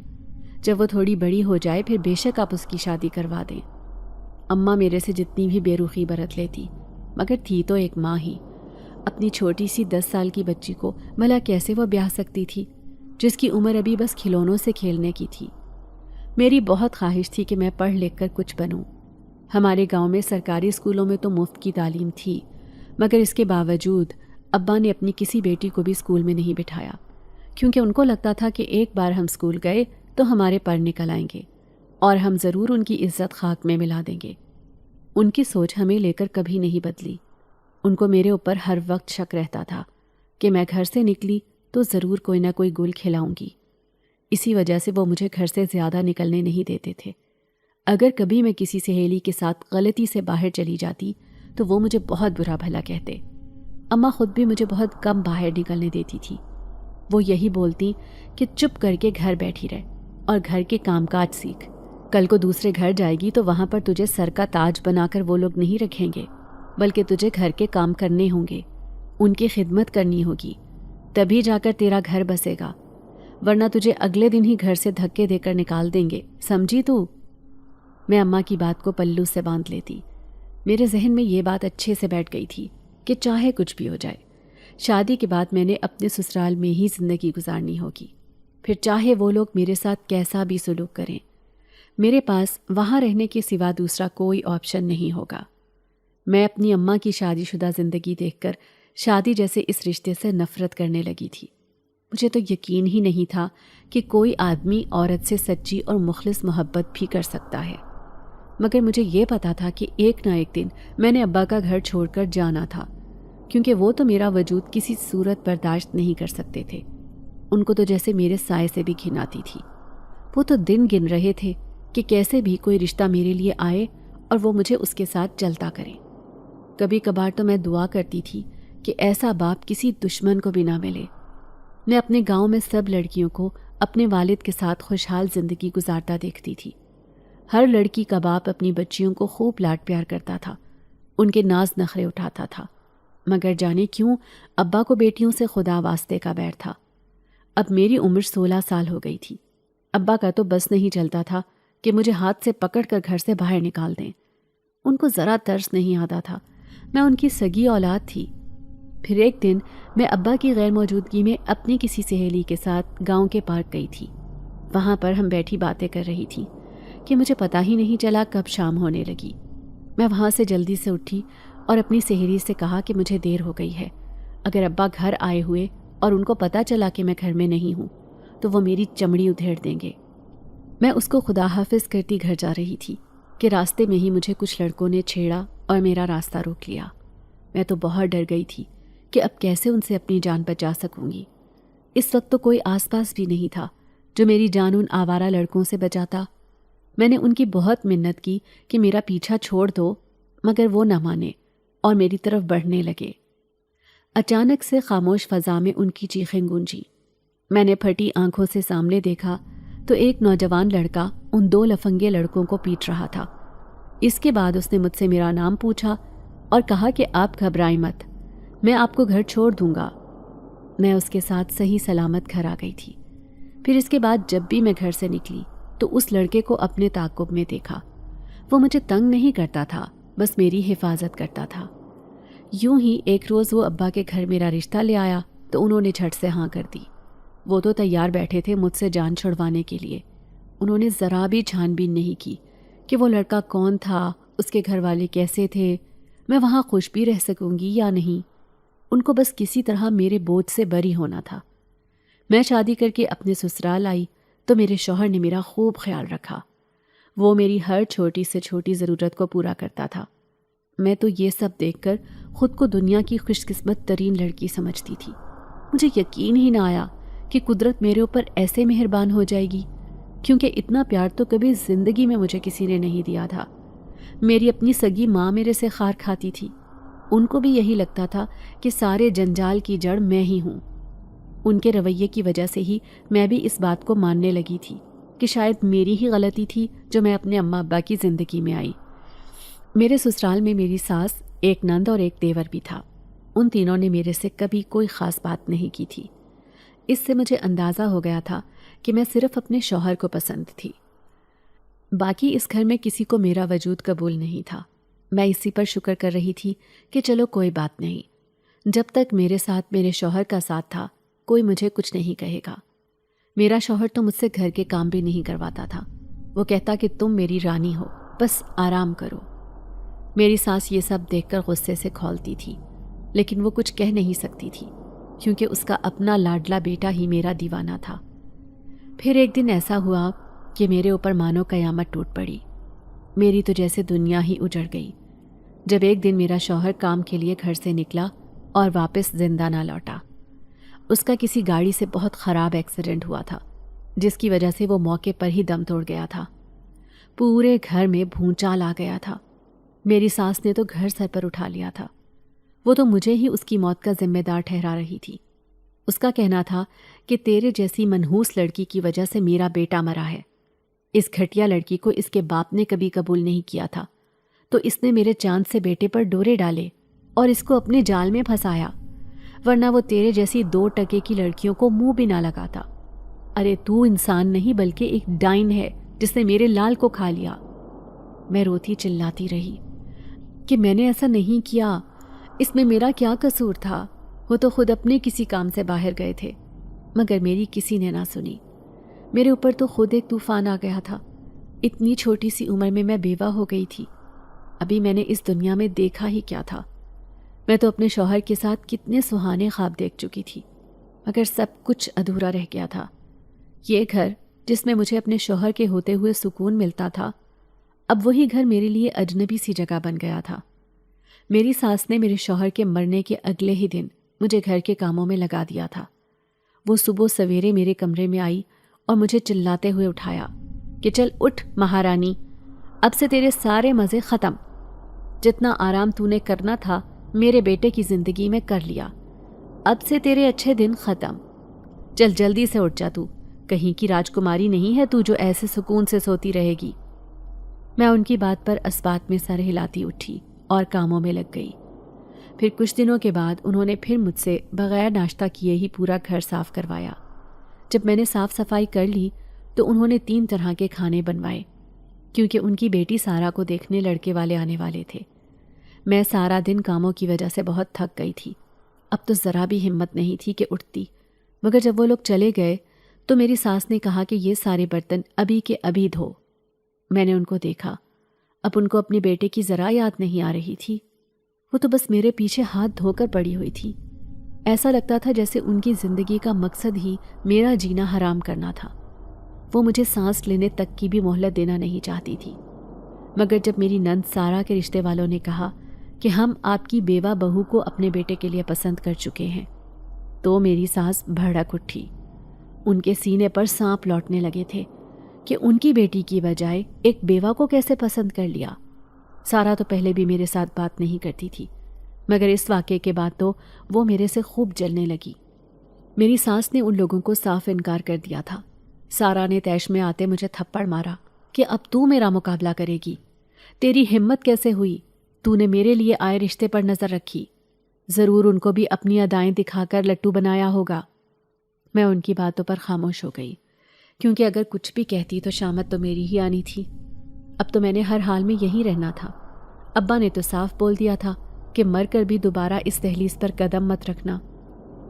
جب وہ تھوڑی بڑی ہو جائے پھر بے شک آپ اس کی شادی کروا دیں۔ اماں میرے سے جتنی بھی بے رخی برت لیتی، مگر تھی تو ایک ماں ہی، اپنی چھوٹی سی 10 سال کی بچی کو بھلا کیسے وہ بیاہ سکتی تھی؟ جس کی عمر ابھی بس کھلونوں سے کھیلنے کی تھی۔ میری بہت خواہش تھی کہ میں پڑھ لکھ کر کچھ بنوں۔ ہمارے گاؤں میں سرکاری اسکولوں میں تو مفت کی تعلیم تھی، مگر اس کے باوجود ابا نے اپنی کسی بیٹی کو بھی اسکول میں نہیں بٹھایا، کیونکہ ان کو لگتا تھا کہ ایک بار ہم اسکول گئے تو ہمارے پر نکل آئیں گے اور ہم ضرور ان کی عزت خاک میں ملا دیں گے۔ ان کی سوچ ہمیں لے کر کبھی نہیں بدلی۔ ان کو میرے اوپر ہر وقت شک رہتا تھا کہ میں گھر سے نکلی تو ضرور کوئی نہ کوئی گل کھلاؤں گی۔ اسی وجہ سے وہ مجھے گھر سے زیادہ نکلنے نہیں دیتے تھے۔ اگر کبھی میں کسی سہیلی کے ساتھ غلطی سے باہر چلی جاتی تو وہ مجھے بہت برا بھلا کہتے۔ اماں خود بھی مجھے بہت کم باہر نکلنے دیتی تھی۔ وہ یہی بولتی کہ چپ کر کے گھر بیٹھی رہ اور گھر کے کام کاج سیکھ۔ کل کو دوسرے گھر جائے گی تو وہاں پر تجھے سر کا تاج بنا کر وہ لوگ نہیں رکھیں گے، بلکہ تجھے گھر کے کام کرنے ہوں گے، ان کی خدمت کرنی ہوگی، تبھی جا کر تیرا گھر بسے گا، ورنہ تجھے اگلے دن ہی گھر سے دھکے دے کر نکال دیں گے، سمجھی تو؟ میں اماں کی بات کو پلو سے باندھ لیتی۔ میرے ذہن میں یہ بات اچھے سے بیٹھ گئی تھی کہ چاہے کچھ بھی ہو جائے، شادی کے بعد میں نے اپنے سسرال میں ہی زندگی گزارنی ہوگی، پھر چاہے وہ لوگ میرے ساتھ کیسا بھی سلوک کریں، میرے پاس وہاں رہنے کے سوا دوسرا کوئی آپشن نہیں ہوگا۔ میں اپنی اماں کی شادی شدہ زندگی دیکھ کر شادی جیسے اس رشتے سے نفرت کرنے لگی تھی۔ مجھے تو یقین ہی نہیں تھا کہ کوئی آدمی عورت سے سچی اور مخلص محبت بھی کر سکتا ہے، مگر مجھے یہ پتا تھا کہ ایک نہ ایک دن میں نے ابا کا گھر چھوڑ کر جانا تھا، کیونکہ وہ تو میرا وجود کسی صورت برداشت نہیں کر سکتے تھے۔ ان کو تو جیسے میرے سائے سے بھی گھن آتی تھی۔ وہ تو دن گن رہے تھے کہ کیسے بھی کوئی رشتہ میرے لیے آئے اور وہ مجھے اس کے ساتھ چلتا کرے۔ کبھی کبھار تو میں دعا کرتی تھی کہ ایسا باپ کسی دشمن کو بھی نہ ملے۔ میں اپنے گاؤں میں سب لڑکیوں کو اپنے والد کے ساتھ خوشحال زندگی گزارتا دیکھتی تھی۔ ہر لڑکی کا باپ اپنی بچیوں کو خوب لاڈ پیار کرتا تھا، ان کے ناز نخرے اٹھاتا تھا، مگر جانے کیوں ابا کو بیٹیوں سے خدا واسطے کا بیر تھا۔ اب میری عمر 16 سال ہو گئی تھی۔ ابا کا تو بس نہیں چلتا تھا کہ مجھے ہاتھ سے پکڑ کر گھر سے باہر نکال دیں۔ ان کو ذرا ترس نہیں آتا تھا، میں ان کی سگی اولاد تھی۔ پھر ایک دن میں ابا کی غیر موجودگی میں اپنی کسی سہیلی کے ساتھ گاؤں کے پارک گئی تھی۔ وہاں پر ہم بیٹھی باتیں کر رہی تھی کہ مجھے پتہ ہی نہیں چلا کب شام ہونے لگی۔ میں وہاں سے جلدی سے اٹھی اور اپنی سہیلی سے کہا کہ مجھے دیر ہو گئی ہے، اگر ابا گھر آئے ہوئے اور ان کو پتہ چلا کہ میں گھر میں نہیں ہوں تو وہ میری چمڑی ادھیڑ دیں گے۔ میں اس کو خدا حافظ کرتی گھر جا رہی تھی کہ راستے میں ہی مجھے کچھ لڑکوں نے چھیڑا اور میرا راستہ روک لیا۔ میں تو بہت ڈر گئی تھی کہ اب کیسے ان سے اپنی جان بچا سکوں گی۔ اس وقت تو کوئی آس پاس بھی نہیں تھا جو میری جان ان آوارہ لڑکوں سے بچاتا۔ میں نے ان کی بہت منت کی کہ میرا پیچھا چھوڑ دو، مگر وہ نہ مانے اور میری طرف بڑھنے لگے۔ اچانک سے خاموش فضا میں ان کی چیخیں گونجی۔ میں نے پھٹی آنکھوں سے سامنے دیکھا تو ایک نوجوان لڑکا ان 2 لفنگے لڑکوں کو پیٹ رہا تھا۔ اس کے بعد اس نے مجھ سے میرا نام پوچھا اور کہا کہ آپ گھبرائیں مت، میں آپ کو گھر چھوڑ دوں گا۔ میں اس کے ساتھ صحیح سلامت گھر آ گئی تھی۔ پھر اس کے بعد جب بھی میں گھر سے نکلی تو اس لڑکے کو اپنے تعاقب میں دیکھا۔ وہ مجھے تنگ نہیں کرتا تھا، بس میری حفاظت کرتا تھا۔ یوں ہی ایک روز وہ ابا کے گھر میرا رشتہ لے آیا تو انہوں نے جھٹ سے ہاں کر دی۔ وہ تو تیار بیٹھے تھے مجھ سے جان چھڑوانے کے لیے۔ انہوں نے ذرا بھی چھان بین نہیں کی کہ وہ لڑکا کون تھا، اس کے گھر والے کیسے تھے، میں وہاں خوش بھی رہ سکوں گی یا نہیں۔ ان کو بس کسی طرح میرے بوجھ سے بری ہونا تھا۔ میں شادی کر کے اپنے سسرال آئی تو میرے شوہر نے میرا خوب خیال رکھا۔ وہ میری ہر چھوٹی سے چھوٹی ضرورت کو پورا کرتا تھا۔ میں تو یہ سب دیکھ کر خود کو دنیا کی خوش قسمت ترین لڑکی سمجھتی تھی۔ مجھے یقین ہی نہ آیا کہ قدرت میرے اوپر ایسے مہربان ہو جائے گی، کیونکہ اتنا پیار تو کبھی زندگی میں مجھے کسی نے نہیں دیا تھا۔ میری اپنی سگی ماں میرے سے خار کھاتی تھی۔ ان کو بھی یہی لگتا تھا کہ سارے جنجال کی جڑ میں ہی ہوں۔ ان کے رویے کی وجہ سے ہی میں بھی اس بات کو ماننے لگی تھی کہ شاید میری ہی غلطی تھی جو میں اپنے اماں ابا کی زندگی میں آئی۔ میرے سسرال میں میری ساس، ایک نند اور ایک دیور بھی تھا۔ ان تینوں نے میرے سے کبھی کوئی خاص بات نہیں کی تھی۔ اس سے مجھے اندازہ ہو گیا تھا کہ میں صرف اپنے شوہر کو پسند تھی۔ باقی اس گھر میں کسی کو میرا وجود قبول نہیں تھا۔ میں اسی پر شکر کر رہی تھی کہ چلو کوئی بات نہیں، جب تک میرے ساتھ میرے شوہر کا ساتھ تھا کوئی مجھے کچھ نہیں کہے گا۔ میرا شوہر تو مجھ سے گھر کے کام بھی نہیں کرواتا تھا۔ وہ کہتا کہ تم میری رانی ہو، بس آرام کرو۔ میری ساس یہ سب دیکھ کر غصے سے کھولتی تھی، لیکن وہ کچھ کہہ نہیں سکتی تھی کیونکہ اس کا اپنا لاڈلا بیٹا ہی میرا دیوانہ تھا۔ پھر ایک دن ایسا ہوا کہ میرے اوپر مانو قیامت ٹوٹ پڑی۔ میری تو جیسے دنیا ہی اجڑ گئی جب ایک دن میرا شوہر کام کے لیے گھر سے نکلا اور واپس زندہ نہ لوٹا۔ اس کا کسی گاڑی سے بہت خراب ایکسیڈنٹ ہوا تھا، جس کی وجہ سے وہ موقع پر ہی دم توڑ گیا تھا۔ پورے گھر میں بھونچال آ گیا تھا۔ میری ساس نے تو گھر سر پر اٹھا لیا تھا۔ وہ تو مجھے ہی اس کی موت کا ذمہ دار ٹھہرا رہی تھی۔ اس کا کہنا تھا کہ تیرے جیسی منحوس لڑکی کی وجہ سے میرا بیٹا مرا ہے۔ اس گھٹیا لڑکی کو اس کے باپ نے کبھی قبول نہیں کیا تھا، تو اس نے میرے چاند سے بیٹے پر ڈورے ڈالے اور اس کو اپنے جال میں پھنسایا، ورنہ وہ تیرے جیسی 2 ٹکے کی لڑکیوں کو منہ بھی نہ لگاتا۔ ارے تو انسان نہیں بلکہ ایک ڈائن ہے جس نے میرے لال کو کھا لیا۔ میں روتی چلاتی رہی کہ میں نے ایسا نہیں کیا، اس میں میرا کیا قصور تھا؟ وہ تو خود اپنے کسی کام سے باہر گئے تھے، مگر میری کسی نے نہ سنی۔ میرے اوپر تو خود ایک طوفان آ گیا تھا۔ اتنی چھوٹی سی عمر میں بیوہ ہو گئی تھی۔ ابھی میں نے اس دنیا میں دیکھا ہی کیا تھا؟ میں تو اپنے شوہر کے ساتھ کتنے سہانے خواب دیکھ چکی تھی، مگر سب کچھ ادھورا رہ گیا تھا۔ یہ گھر جس میں مجھے اپنے شوہر کے ہوتے ہوئے سکون ملتا تھا، اب وہی گھر میرے لیے اجنبی سی جگہ بن گیا تھا۔ میری ساس نے میرے شوہر کے مرنے کے اگلے ہی دن مجھے گھر کے کاموں میں لگا دیا تھا۔ وہ صبح سویرے میرے کمرے میں آئی اور مجھے چلاتے ہوئے اٹھایا کہ چل اٹھ مہارانی، اب سے تیرے سارے مزے ختم۔ جتنا آرام تو نے کرنا تھا میرے بیٹے کی زندگی میں کر لیا، اب سے تیرے اچھے دن ختم۔ چل جلدی سے اٹھ جا، تو کہیں کی راجکماری نہیں ہے تو جو ایسے سکون سے سوتی رہے گی۔ میں ان کی بات پر اسبات میں سر ہلاتی اٹھی اور کاموں میں لگ گئی۔ پھر کچھ دنوں کے بعد انہوں نے پھر مجھ سے بغیر ناشتہ کیے ہی پورا گھر صاف کروایا۔ جب میں نے صاف صفائی کر لی تو انہوں نے 3 طرح کے کھانے بنوائے، کیونکہ ان کی بیٹی سارا کو دیکھنے لڑکے والے آنے والے تھے۔ میں سارا دن کاموں کی وجہ سے بہت تھک گئی تھی، اب تو ذرا بھی ہمت نہیں تھی کہ اٹھتی، مگر جب وہ لوگ چلے گئے تو میری ساس نے کہا کہ یہ سارے برتن ابھی کے ابھی دھو۔ میں نے ان کو دیکھا، اب ان کو اپنے بیٹے کی ذرا یاد نہیں آ رہی تھی۔ وہ تو بس میرے پیچھے ہاتھ دھو کر پڑی ہوئی تھی۔ ایسا لگتا تھا جیسے ان کی زندگی کا مقصد ہی میرا جینا حرام کرنا تھا۔ وہ مجھے سانس لینے تک کی بھی مہلت دینا نہیں چاہتی تھی۔ مگر جب میری نند سارا کے رشتے والوں نے کہا کہ ہم آپ کی بیوہ بہو کو اپنے بیٹے کے لیے پسند کر چکے ہیں، تو میری ساس بھڑک اٹھی۔ ان کے سینے پر سانپ لوٹنے لگے تھے کہ ان کی بیٹی کی بجائے ایک بیوہ کو کیسے پسند کر لیا۔ سارا تو پہلے بھی میرے ساتھ بات نہیں کرتی تھی، مگر اس واقعے کے بعد تو وہ میرے سے خوب جلنے لگی۔ میری ساس نے ان لوگوں کو صاف انکار کر دیا تھا۔ سارا نے تیش میں آتے مجھے تھپڑ مارا کہ اب تو میرا مقابلہ کرے گی، تیری ہمت کیسے ہوئی؟ تو نے میرے لیے آئے رشتے پر نظر رکھی، ضرور ان کو بھی اپنی ادائیں دکھا کر لٹو بنایا ہوگا۔ میں ان کی باتوں پر خاموش ہو گئی، کیونکہ اگر کچھ بھی کہتی تو شامت تو میری ہی آنی تھی۔ اب تو میں نے ہر حال میں یہی رہنا تھا۔ ابا نے تو صاف بول دیا تھا کہ مر کر بھی دوبارہ اس دہلیز پر قدم مت رکھنا۔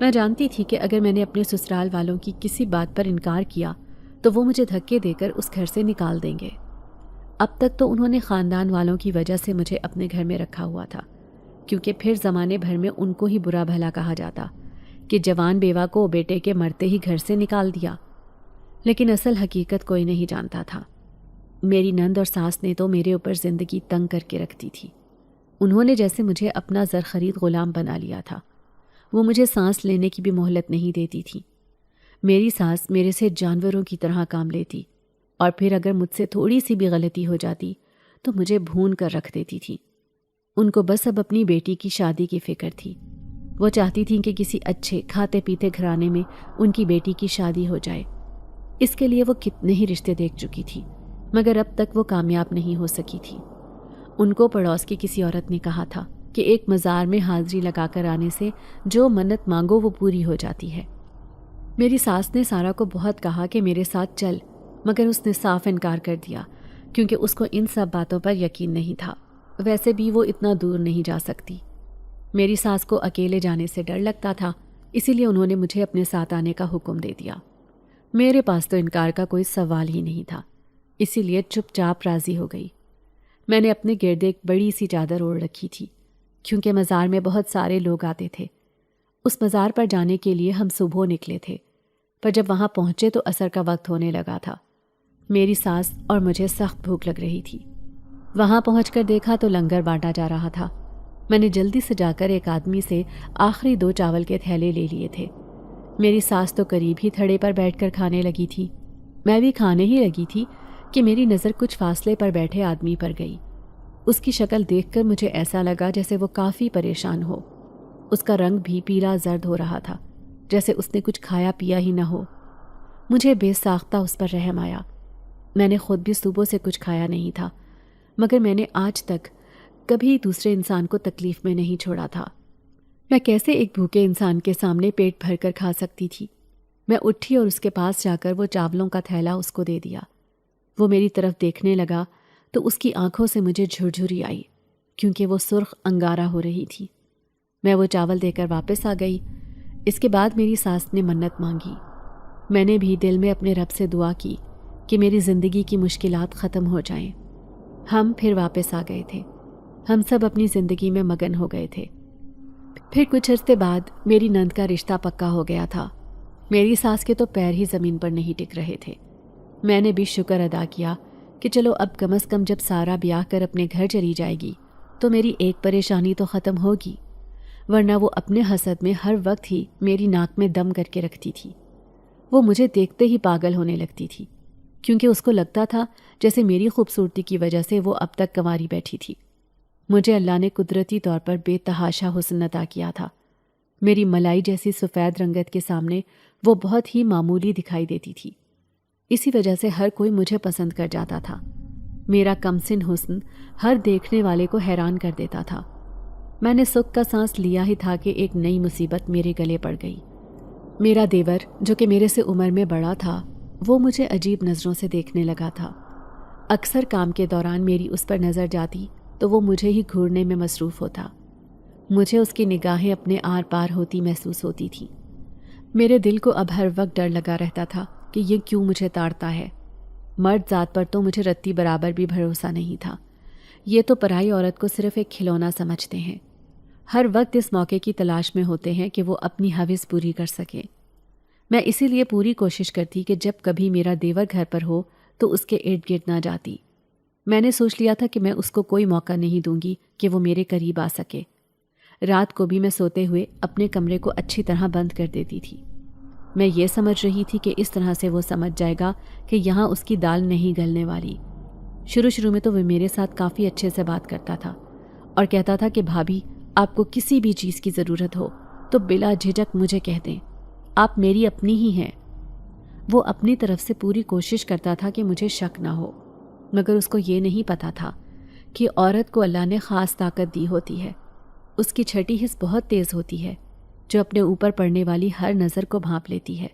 میں جانتی تھی کہ اگر میں نے اپنے سسرال والوں کی کسی بات پر انکار کیا تو وہ مجھے دھکے دے کر اس گھر سے نکال دیں گے۔ اب تک تو انہوں نے خاندان والوں کی وجہ سے مجھے اپنے گھر میں رکھا ہوا تھا، کیونکہ پھر زمانے بھر میں ان کو ہی برا بھلا کہا جاتا کہ جوان بیوہ کو بیٹے کے مرتے ہی گھر سے نکال دیا۔ لیکن اصل حقیقت کوئی نہیں جانتا تھا۔ میری نند اور ساس نے تو میرے اوپر زندگی تنگ کر کے رکھ دی تھی۔ انہوں نے جیسے مجھے اپنا زر خرید غلام بنا لیا تھا۔ وہ مجھے سانس لینے کی بھی مہلت نہیں دیتی تھی۔ میری ساس میرے سے جانوروں کی طرح کام لیتی، اور پھر اگر مجھ سے تھوڑی سی بھی غلطی ہو جاتی تو مجھے بھون کر رکھ دیتی تھی۔ ان کو بس اب اپنی بیٹی کی شادی کی فکر تھی۔ وہ چاہتی تھیں کہ کسی اچھے کھاتے پیتے گھرانے میں ان کی بیٹی کی شادی ہو جائے۔ اس کے لیے وہ کتنے ہی رشتے دیکھ چکی تھی، مگر اب تک وہ کامیاب نہیں ہو سکی تھی۔ ان کو پڑوس کی کسی عورت نے کہا تھا کہ ایک مزار میں حاضری لگا کر آنے سے جو منت مانگو وہ پوری ہو جاتی ہے۔ میری ساس نے سارا کو بہت کہا کہ میرے ساتھ چل، مگر اس نے صاف انکار کر دیا، کیونکہ اس کو ان سب باتوں پر یقین نہیں تھا۔ ویسے بھی وہ اتنا دور نہیں جا سکتی۔ میری ساس کو اکیلے جانے سے ڈر لگتا تھا، اسی لیے انہوں نے مجھے اپنے ساتھ آنے کا حکم دے دیا۔ میرے پاس تو انکار کا کوئی سوال ہی نہیں تھا، اسی لیے چپ چاپ راضی ہو گئی۔ میں نے اپنے گرد ایک بڑی سی چادر اوڑھ رکھی تھی، کیونکہ مزار میں بہت سارے لوگ آتے تھے۔ اس مزار پر جانے کے لیے ہم صبح نکلے تھے، پر جب وہاں پہنچے تو عصر کا وقت ہونے لگا تھا۔ میری ساس اور مجھے سخت بھوک لگ رہی تھی۔ وہاں پہنچ کر دیکھا تو لنگر بانٹا جا رہا تھا۔ میں نے جلدی سے جا کر ایک آدمی سے آخری 2 چاول کے تھیلے لے لیے تھے۔ میری ساس تو قریب ہی تھڑے پر بیٹھ کر کھانے لگی تھی۔ میں بھی کھانے ہی لگی تھی کہ میری نظر کچھ فاصلے پر بیٹھے آدمی پر گئی۔ اس کی شکل دیکھ کر مجھے ایسا لگا جیسے وہ کافی پریشان ہو۔ اس کا رنگ بھی پیلا زرد ہو رہا تھا، جیسے اس نے کچھ کھایا پیا ہی نہ ہو۔ مجھے بے ساختہ اس پر رحم آیا۔ میں نے خود بھی صبح سے کچھ کھایا نہیں تھا، مگر میں نے آج تک کبھی دوسرے انسان کو تکلیف میں نہیں چھوڑا تھا۔ میں کیسے ایک بھوکے انسان کے سامنے پیٹ بھر کر کھا سکتی تھی؟ میں اٹھی اور اس کے پاس جا کر وہ چاولوں کا تھیلا اس کو دے دیا۔ وہ میری طرف دیکھنے لگا تو اس کی آنکھوں سے مجھے جھرجھری آئی، کیونکہ وہ سرخ انگارہ ہو رہی تھی۔ میں وہ چاول دے کر واپس آ گئی۔ اس کے بعد میری ساس نے منت مانگی۔ میں نے بھی دل میں اپنے رب سے دعا کی کہ میری زندگی کی مشکلات ختم ہو جائیں۔ ہم پھر واپس آ گئے تھے۔ ہم سب اپنی زندگی میں مگن ہو گئے تھے۔ پھر کچھ عرصے بعد میری نند کا رشتہ پکا ہو گیا تھا۔ میری ساس کے تو پیر ہی زمین پر نہیں ٹک رہے تھے۔ میں نے بھی شکر ادا کیا کہ چلو اب کم از کم جب سارا بیاہ کر اپنے گھر چلی جائے گی تو میری ایک پریشانی تو ختم ہوگی، ورنہ وہ اپنے حسد میں ہر وقت ہی میری ناک میں دم کر کے رکھتی تھی۔ وہ مجھے دیکھتے ہی پاگل ہونے لگتی تھی، کیونکہ اس کو لگتا تھا جیسے میری خوبصورتی کی وجہ سے وہ اب تک کنواری بیٹھی تھی۔ مجھے اللہ نے قدرتی طور پر بے تحاشا حسن عطا کیا تھا۔ میری ملائی جیسی سفید رنگت کے سامنے وہ بہت ہی معمولی دکھائی دیتی تھی۔ اسی وجہ سے ہر کوئی مجھے پسند کر جاتا تھا۔ میرا کمسن حسن ہر دیکھنے والے کو حیران کر دیتا تھا۔ میں نے سکھ کا سانس لیا ہی تھا کہ ایک نئی مصیبت میرے گلے پڑ گئی۔ میرا دیور، جو کہ میرے سے عمر میں بڑا تھا، وہ مجھے عجیب نظروں سے دیکھنے لگا تھا۔ اکثر کام کے دوران میری اس پر نظر جاتی تو وہ مجھے ہی گھورنے میں مصروف ہوتا۔ مجھے اس کی نگاہیں اپنے آر پار ہوتی محسوس ہوتی تھیں۔ میرے دل کو اب ہر وقت ڈر لگا رہتا تھا کہ یہ کیوں مجھے تاڑتا ہے۔ مرد ذات پر تو مجھے رتی برابر بھی بھروسہ نہیں تھا۔ یہ تو پرائی عورت کو صرف ایک کھلونا سمجھتے ہیں۔ ہر وقت اس موقع کی تلاش میں ہوتے ہیں کہ وہ اپنی ہوس پوری کر سکیں۔ میں اسی لیے پوری کوشش کرتی کہ جب کبھی میرا دیور گھر پر ہو تو اس کے ارد گرد نہ جاتی۔ میں نے سوچ لیا تھا کہ میں اس کو کوئی موقع نہیں دوں گی کہ وہ میرے قریب آ سکے۔ رات کو بھی میں سوتے ہوئے اپنے کمرے کو اچھی طرح بند کر دیتی تھی۔ میں یہ سمجھ رہی تھی کہ اس طرح سے وہ سمجھ جائے گا کہ یہاں اس کی دال نہیں گلنے والی۔ شروع میں تو وہ میرے ساتھ کافی اچھے سے بات کرتا تھا اور کہتا تھا کہ بھابھی، آپ کو کسی بھی چیز کی ضرورت ہو تو بلا جھجک مجھے کہہ دیں، آپ میری اپنی ہی ہیں۔ وہ اپنی طرف سے پوری کوشش کرتا تھا کہ مجھے شک نہ ہو، مگر اس کو یہ نہیں پتا تھا کہ عورت کو اللہ نے خاص طاقت دی ہوتی ہے۔ اس کی چھٹی حس بہت تیز ہوتی ہے، جو اپنے اوپر پڑنے والی ہر نظر کو بھانپ لیتی ہے۔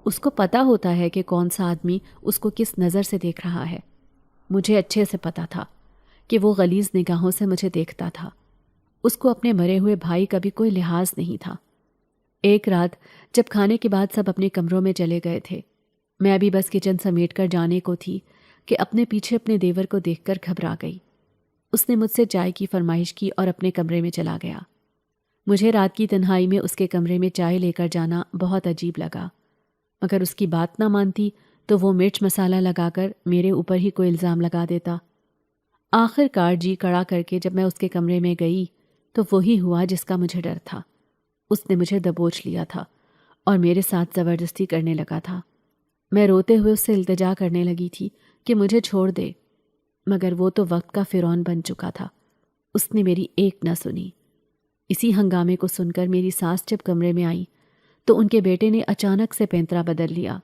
اس کو پتا ہوتا ہے کہ کون سا آدمی اس کو کس نظر سے دیکھ رہا ہے۔ مجھے اچھے سے پتا تھا کہ وہ غلیظ نگاہوں سے مجھے دیکھتا تھا۔ اس کو اپنے مرے ہوئے بھائی کا بھی کوئی لحاظ نہیں تھا۔ ایک رات جب کھانے کے بعد سب اپنے کمروں میں چلے گئے تھے، میں بھی بس کچن سمیٹ کر جانے کو تھی کہ اپنے پیچھے اپنے دیور کو دیکھ کر گھبرا گئی۔ اس نے مجھ سے چائے کی فرمائش کی اور اپنے کمرے میں چلا گیا۔ مجھے رات کی تنہائی میں اس کے کمرے میں چائے لے کر جانا بہت عجیب لگا، مگر اس کی بات نہ مانتی تو وہ مرچ مسالہ لگا کر میرے اوپر ہی کوئی الزام لگا دیتا۔ آخر کار جی کڑا کر کے جب میں اس کے کمرے میں گئی تو وہی ہوا جس کا مجھے ڈر تھا۔ اس نے مجھے دبوچ لیا تھا اور میرے ساتھ زبردستی کرنے لگا تھا۔ میں روتے ہوئے اس سے التجا کرنے لگی تھی کہ مجھے چھوڑ دے، مگر وہ تو وقت کا فرعون بن چکا تھا۔ اس نے میری ایک نہ سنی۔ اسی ہنگامے کو سن کر میری ساس جب کمرے میں آئی تو ان کے بیٹے نے اچانک سے پینترا بدل لیا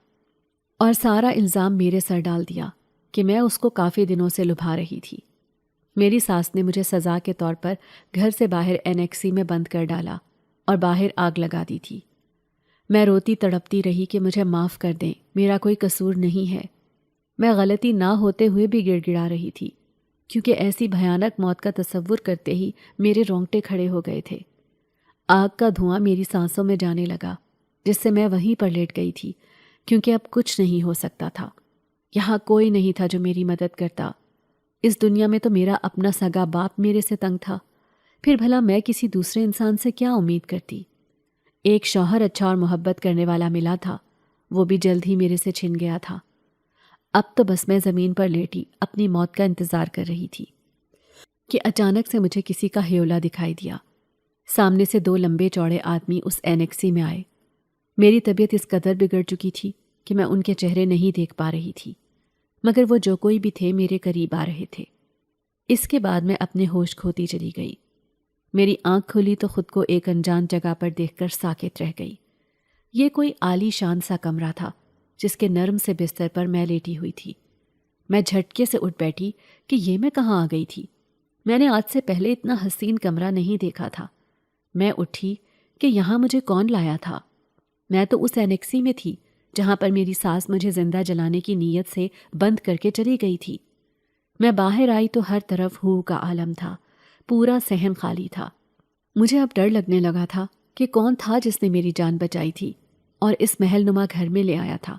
اور سارا الزام میرے سر ڈال دیا کہ میں اس کو کافی دنوں سے لبھا رہی تھی۔ میری ساس نے مجھے سزا کے طور پر گھر سے باہر اینیکسی میں بند کر ڈالا اور باہر آگ لگا دی تھی۔ میں روتی تڑپتی رہی کہ مجھے معاف کر دیں، میرا کوئی قصور نہیں ہے۔ میں غلطی نہ ہوتے ہوئے بھی گڑ گڑا رہی تھی، کیونکہ ایسی بھیانک موت کا تصور کرتے ہی میرے رونگٹے کھڑے ہو گئے تھے۔ آگ کا دھواں میری سانسوں میں جانے لگا، جس سے میں وہیں پر لیٹ گئی تھی کیونکہ اب کچھ نہیں ہو سکتا تھا۔ یہاں کوئی نہیں تھا جو میری مدد کرتا۔ اس دنیا میں تو میرا اپنا سگا باپ میرے سے تنگ تھا، پھر بھلا میں کسی دوسرے انسان سے کیا امید کرتی؟ ایک شوہر اچھا اور محبت کرنے والا ملا تھا، وہ بھی جلد ہی میرے سے چھن گیا تھا۔ اب تو بس میں زمین پر لیٹی اپنی موت کا انتظار کر رہی تھی کہ اچانک سے مجھے کسی کا ہیولا دکھائی دیا۔ سامنے سے دو لمبے چوڑے آدمی اس اینیکسی میں آئے۔ میری طبیعت اس قدر بگڑ چکی تھی کہ میں ان کے چہرے نہیں دیکھ پا رہی تھی، مگر وہ جو کوئی بھی تھے میرے قریب آ رہے تھے۔ اس کے بعد میں اپنے ہوش کھوتی چلی گئی۔ میری آنکھ کھلی تو خود کو ایک انجان جگہ پر دیکھ کر ساکت رہ گئی۔ یہ کوئی عالی شان سا کمرہ تھا جس کے نرم سے بستر پر میں لیٹی ہوئی تھی۔ میں جھٹکے سے اٹھ بیٹھی کہ یہ میں کہاں آ گئی تھی؟ میں نے آج سے پہلے اتنا حسین کمرہ نہیں دیکھا تھا۔ میں اٹھی کہ یہاں مجھے کون لایا تھا؟ میں تو اس اینیکسی میں تھی جہاں پر میری ساس مجھے زندہ جلانے کی نیت سے بند کر کے چلی گئی تھی۔ میں باہر آئی تو ہر طرف ہو کا عالم تھا، پورا صحن خالی تھا۔ مجھے اب ڈر لگنے لگا تھا کہ کون تھا جس نے میری جان بچائی تھی اور اس محل نما گھر میں لے آیا تھا۔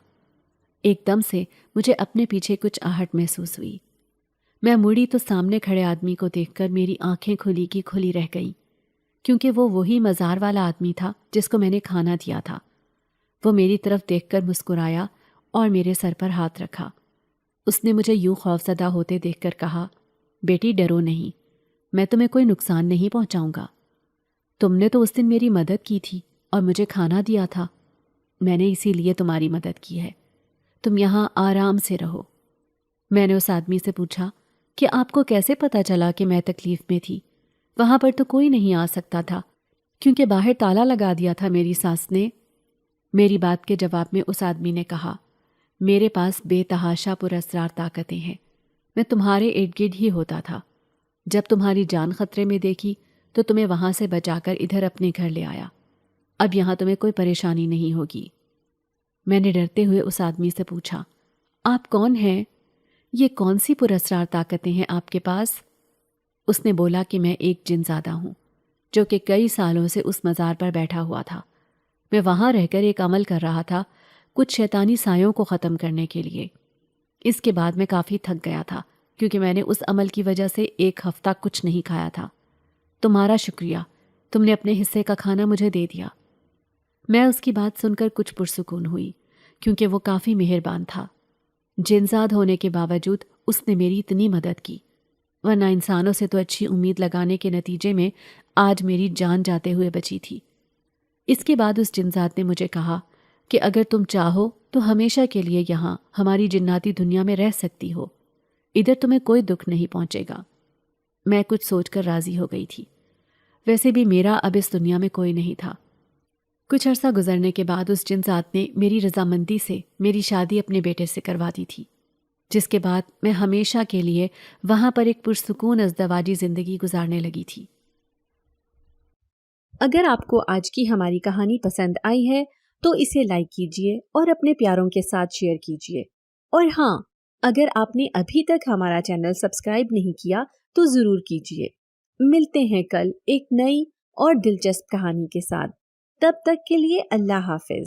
ایک دم سے مجھے اپنے پیچھے کچھ آہٹ محسوس ہوئی۔ میں مڑی تو سامنے کھڑے آدمی کو دیکھ کر میری آنکھیں کھلی کی کھلی رہ گئیں، کیونکہ وہ وہی مزار والا آدمی تھا جس کو میں نے کھانا دیا تھا۔ وہ میری طرف دیکھ کر مسکرایا اور میرے سر پر ہاتھ رکھا۔ اس نے مجھے یوں خوفزدہ ہوتے دیکھ کر کہا، بیٹی ڈرو نہیں، میں تمہیں کوئی نقصان نہیں پہنچاؤں گا۔ تم نے تو اس دن میری مدد کی تھی اور مجھے کھانا دیا تھا، میں نے اسی لیے تمہاری مدد کی ہے۔ تم یہاں آرام سے رہو۔ میں نے اس آدمی سے پوچھا کہ آپ کو کیسے پتا چلا کہ میں تکلیف میں تھی؟ وہاں پر تو کوئی نہیں آ سکتا تھا کیونکہ باہر تالا لگا دیا تھا میری ساس نے۔ میری بات کے جواب میں اس آدمی نے کہا، میرے پاس بے تحاشا پر اسرار طاقتیں ہیں، میں تمہارے ارد گرد ہی ہوتا تھا۔ جب تمہاری جان خطرے میں دیکھی تو تمہیں وہاں سے بچا کر ادھر اپنے گھر لے آیا۔ اب یہاں تمہیں کوئی پریشانی نہیں ہوگی۔ میں نے ڈرتے ہوئے اس آدمی سے پوچھا، آپ کون ہیں؟ یہ کون سی پر اسرار طاقتیں ہیں آپ کے پاس؟ اس نے بولا کہ میں ایک جن زادہ ہوں جو کہ کئی سالوں سے اس مزار پر بیٹھا ہوا تھا۔ میں وہاں رہ کر ایک عمل کر رہا تھا کچھ شیطانی سایوں کو ختم کرنے کے لیے۔ اس کے بعد میں کافی تھک گیا تھا کیونکہ میں نے اس عمل کی وجہ سے ایک ہفتہ کچھ نہیں کھایا تھا۔ تمہارا شکریہ، تم نے اپنے حصے کا کھانا مجھے دے دیا۔ میں اس کی بات سن کر کچھ پرسکون ہوئی کیونکہ وہ کافی مہربان تھا۔ جنزاد ہونے کے باوجود اس نے میری اتنی مدد کی، ورنہ انسانوں سے تو اچھی امید لگانے کے نتیجے میں آج میری جان جاتے ہوئے بچی تھی۔ اس کے بعد اس جنزاد نے مجھے کہا کہ اگر تم چاہو تو ہمیشہ کے لیے یہاں ہماری جناتی دنیا میں رہ سکتی ہو، ادھر تمہیں کوئی دکھ نہیں پہنچے گا۔ میں کچھ سوچ کر راضی ہو گئی تھی، ویسے بھی میرا اب اس دنیا میں کوئی نہیں تھا۔ کچھ عرصہ گزرنے کے بعد اس جنزاد نے میری رضامندی سے میری شادی اپنے بیٹے سے کروا دی تھی، جس کے بعد میں ہمیشہ کے لیے وہاں پر ایک پرسکون ازدواجی زندگی گزارنے لگی تھی۔ اگر آپ کو آج کی ہماری کہانی پسند آئی ہے تو اسے لائک کیجیے اور اپنے پیاروں کے ساتھ شیئر کیجیے، اور ہاں، اگر آپ نے ابھی تک ہمارا چینل سبسکرائب نہیں کیا تو ضرور کیجیے۔ ملتے ہیں کل ایک نئی اور دلچسپ کہانی کے ساتھ، تب تک کے لیے اللہ حافظ۔